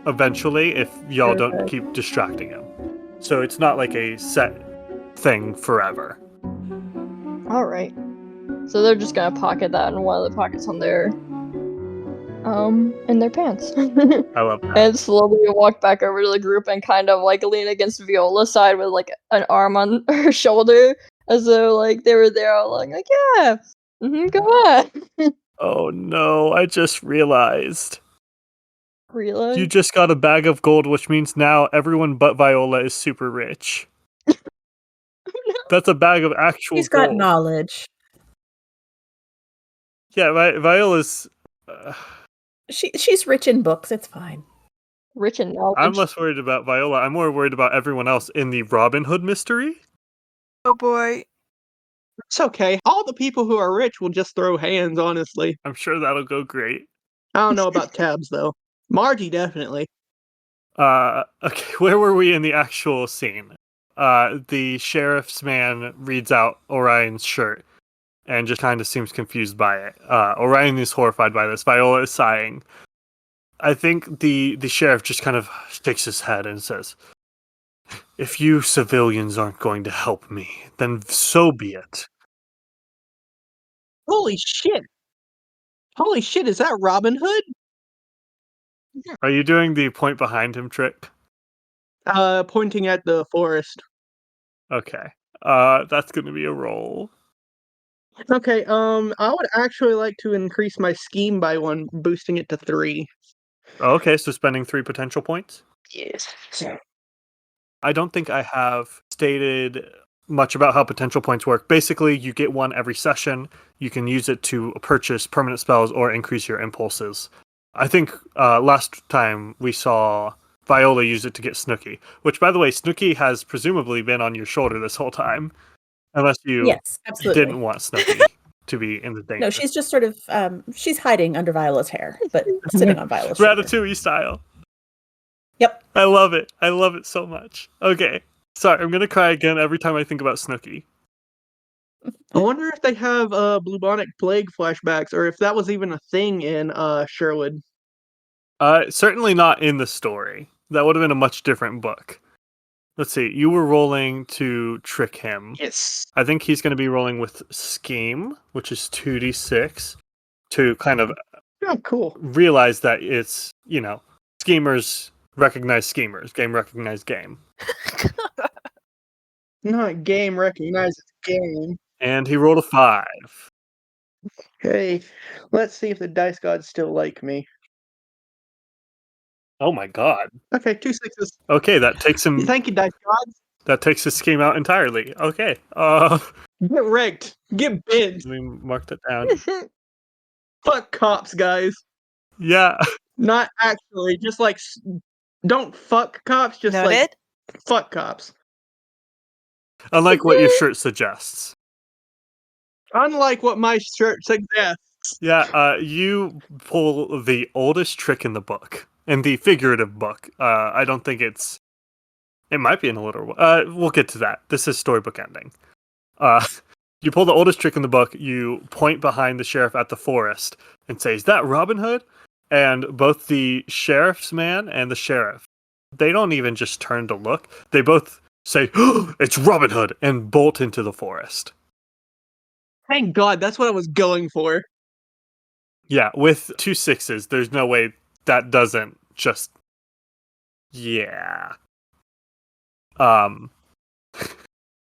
eventually if y'all don't keep distracting him. So it's not like a set thing forever. Alright. So they're just gonna pocket that in one of the pockets on their in their pants. I love that. And slowly walk back over to the group and kind of like lean against Viola's side with like an arm on her shoulder, as though like they were there all along, like, yeah, go on. Oh no, I just realized. Really? You just got a bag of gold, which means now everyone but Viola is super rich. That's a bag of actual He's gold. got knowledge. Yeah, Viola's... She's rich in books, it's fine. Rich in knowledge. I'm less worried about Viola. I'm more worried about everyone else in the Robin Hood mystery. Oh boy. It's okay. All the people who are rich will just throw hands, honestly. I'm sure that'll go great. I don't know about Tabs, though. Margie, definitely. Okay, where were we in the actual scene? The sheriff's man reads out Orion's shirt and just kind of seems confused by it. Orion is horrified by this. Viola is sighing. I think the sheriff just kind of shakes his head and says, If you civilians aren't going to help me, then so be it. Holy shit! Holy shit, is that Robin Hood? Are you doing the point behind him trick? Pointing at the forest. Okay. That's gonna be a roll. Okay, I would actually like to increase my scheme by 1, boosting it to 3. Okay, so spending 3 potential points. Yes. I don't think I have stated much about how potential points work. Basically, you get 1 every session. You can use it to purchase permanent spells or increase your impulses. I think last time we saw Viola use it to get Snooky, which, by the way, Snooky has presumably been on your shoulder this whole time, unless you Yes, absolutely. didn't want Snooky to be in the danger. No, she's just sort of she's hiding under Viola's hair, but sitting on Viola's shoulder. Ratatouille style. Yep. I love it. I love it so much. Okay. Sorry, I'm gonna cry again every time I think about Snooky. I wonder if they have bubonic plague flashbacks, or if that was even a thing in Sherwood. Certainly not in the story. That would have been a much different book. Let's see. You were rolling to trick him. Yes. I think he's going to be rolling with Scheme, which is 2d6, to kind of Oh, cool. realize that it's, schemers recognize schemers. Game recognize game. Not game recognizes game. And he rolled a 5. Hey, let's see if the dice gods still like me. Oh my god. Okay, 2 6s. Okay, that takes him. Thank you, dice gods. That takes his scheme out entirely. Okay. Get wrecked. Get bent. Let me mark that down. Fuck cops, guys. Yeah. Not actually, just like don't fuck cops, just Noted. like fuck cops. Unlike what your shirt suggests. Unlike what my shirt suggests. Yeah, you pull the oldest trick in the book. In the figurative book. I don't think it's... It might be in a literal... we'll get to that. This is storybook ending. You pull the oldest trick in the book, you point behind the sheriff at the forest, and say, "Is that Robin Hood?" And both the sheriff's man and the sheriff, they don't even just turn to look. They both say, "Oh, it's Robin Hood!" and bolt into the forest. Thank God, that's what I was going for. Yeah, with 2 6s, there's no way that doesn't just... Yeah.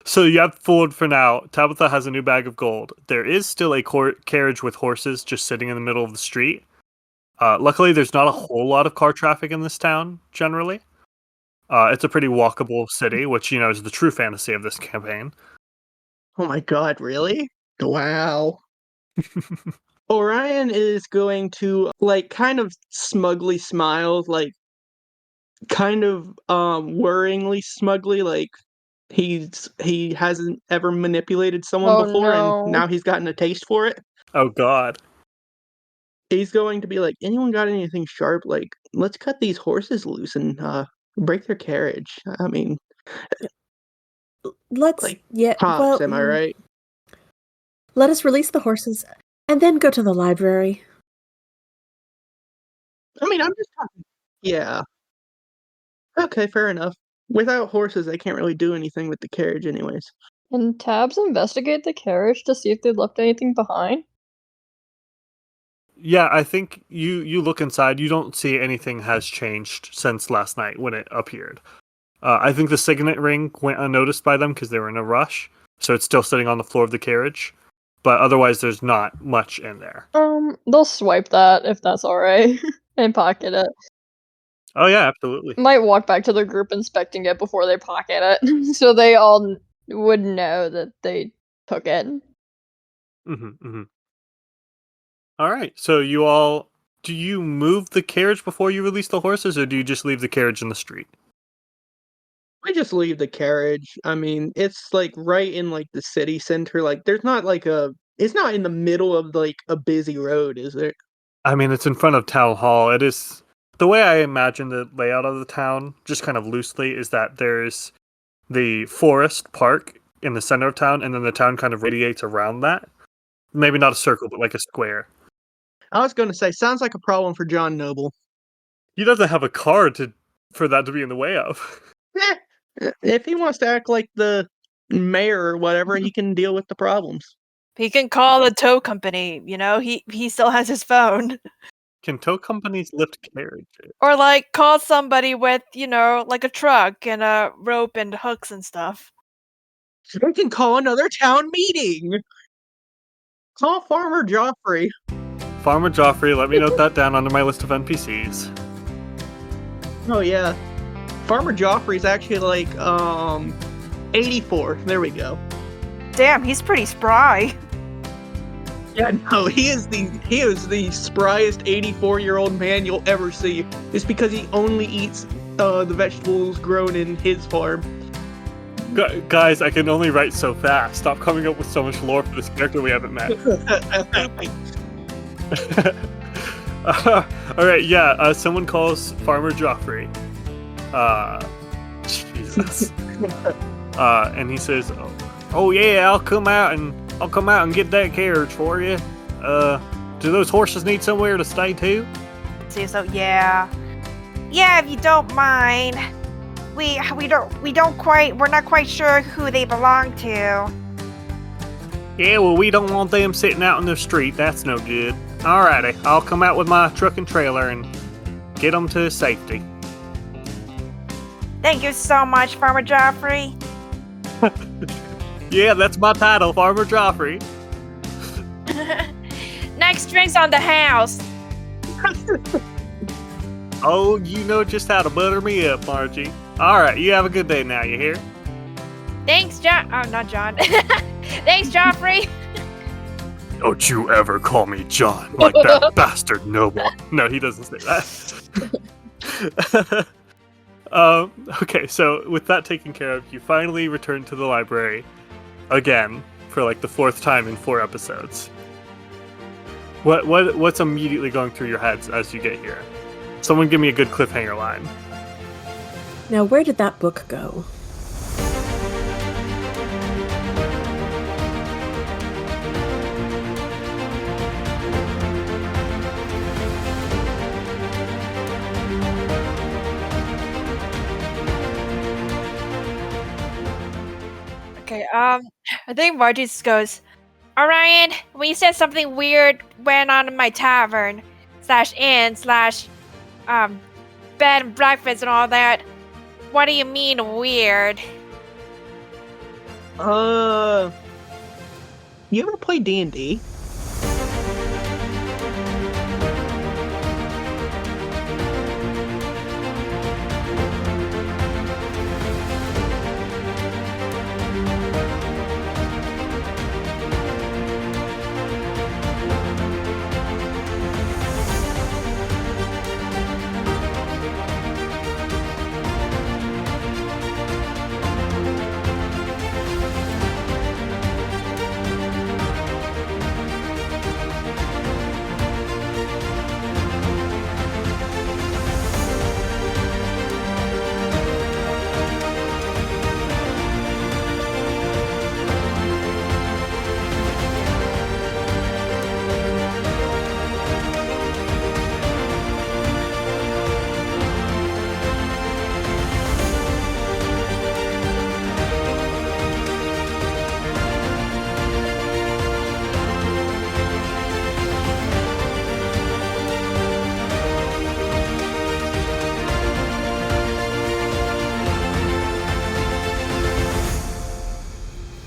So you have fooled for now. Tabitha has a new bag of gold. There is still a carriage with horses just sitting in the middle of the street. Luckily, there's not a whole lot of car traffic in this town, generally. It's a pretty walkable city, which, is the true fantasy of this campaign. Oh my God, really? Wow. Orion is going to, kind of smugly smile, kind of worryingly smugly, he hasn't ever manipulated someone before, and now he's gotten a taste for it. Oh God. He's going to be like, anyone got anything sharp? Let's cut these horses loose and break their carriage. I mean, let's cops, am I right? Let us release the horses and then go to the library. I mean, I'm just talking. Yeah. Okay, fair enough. Without horses, I can't really do anything with the carriage anyways. Can Tabs investigate the carriage to see if they left anything behind? Yeah, I think you look inside. You don't see anything has changed since last night when it appeared. I think the signet ring went unnoticed by them because they were in a rush, so it's still sitting on the floor of the carriage. But otherwise, there's not much in there. They'll swipe that if that's alright, and pocket it. Oh yeah, absolutely. Might walk back to the group inspecting it before they pocket it, so they all would know that they took it. All right, so do you move the carriage before you release the horses, or do you just leave the carriage in the street? We just leave the carriage. I mean, it's right in the city center. There's not it's not in the middle of a busy road, is there? I mean, it's in front of town hall. It is the way I imagine the layout of the town, just kind of loosely, is that there's the forest park in the center of town, and then the town kind of radiates around that. Maybe not a circle, but like a square. I was going to say, sounds like a problem for John Noble. He doesn't have a car for that to be in the way of. If he wants to act like the mayor or whatever, he can deal with the problems. He can call the tow company, you know? He still has his phone. Can tow companies lift carriages? Or like call somebody with, you know, like a truck and a rope and hooks and stuff. We can call another town meeting. Call Farmer Joffrey. Farmer Joffrey, let me note that down under my list of NPCs. Oh yeah. Farmer Joffrey's actually like 84. There we go. Damn, he's pretty spry. Yeah, no, he is the spryest 84-year-old man you'll ever see. It's because he only eats the vegetables grown in his farm. Guys, I can only write so fast. Stop coming up with so much lore for this character we haven't met. Alright, yeah, someone calls Farmer Joffrey. Jesus. And he says, "Oh yeah, I'll come out and get that carriage for you. Do those horses need somewhere to stay too?" So yeah, if you don't mind, we're not quite sure who they belong to. Yeah, well, we don't want them sitting out in the street. That's no good. Alrighty, I'll come out with my truck and trailer and get them to safety. Thank you so much, Farmer Joffrey. Yeah, that's my title, Farmer Joffrey. Next drinks on the house. Oh, you know just how to butter me up, Margie. Alright, you have a good day now, you hear? Thanks, John. Oh, not John. Thanks, Joffrey. Don't you ever call me John like that bastard noble. No, he doesn't say that. Okay, so with that taken care of, you finally return to the library again for like the 4th time in 4 episodes. What's immediately going through your heads as you get here? Someone give me a good cliffhanger line. Now, where did that book go? Okay, I think Margie just goes, Orion, when you said something weird went on in my tavern /inn/ bed and breakfast and all that, what do you mean weird? You ever play D&D?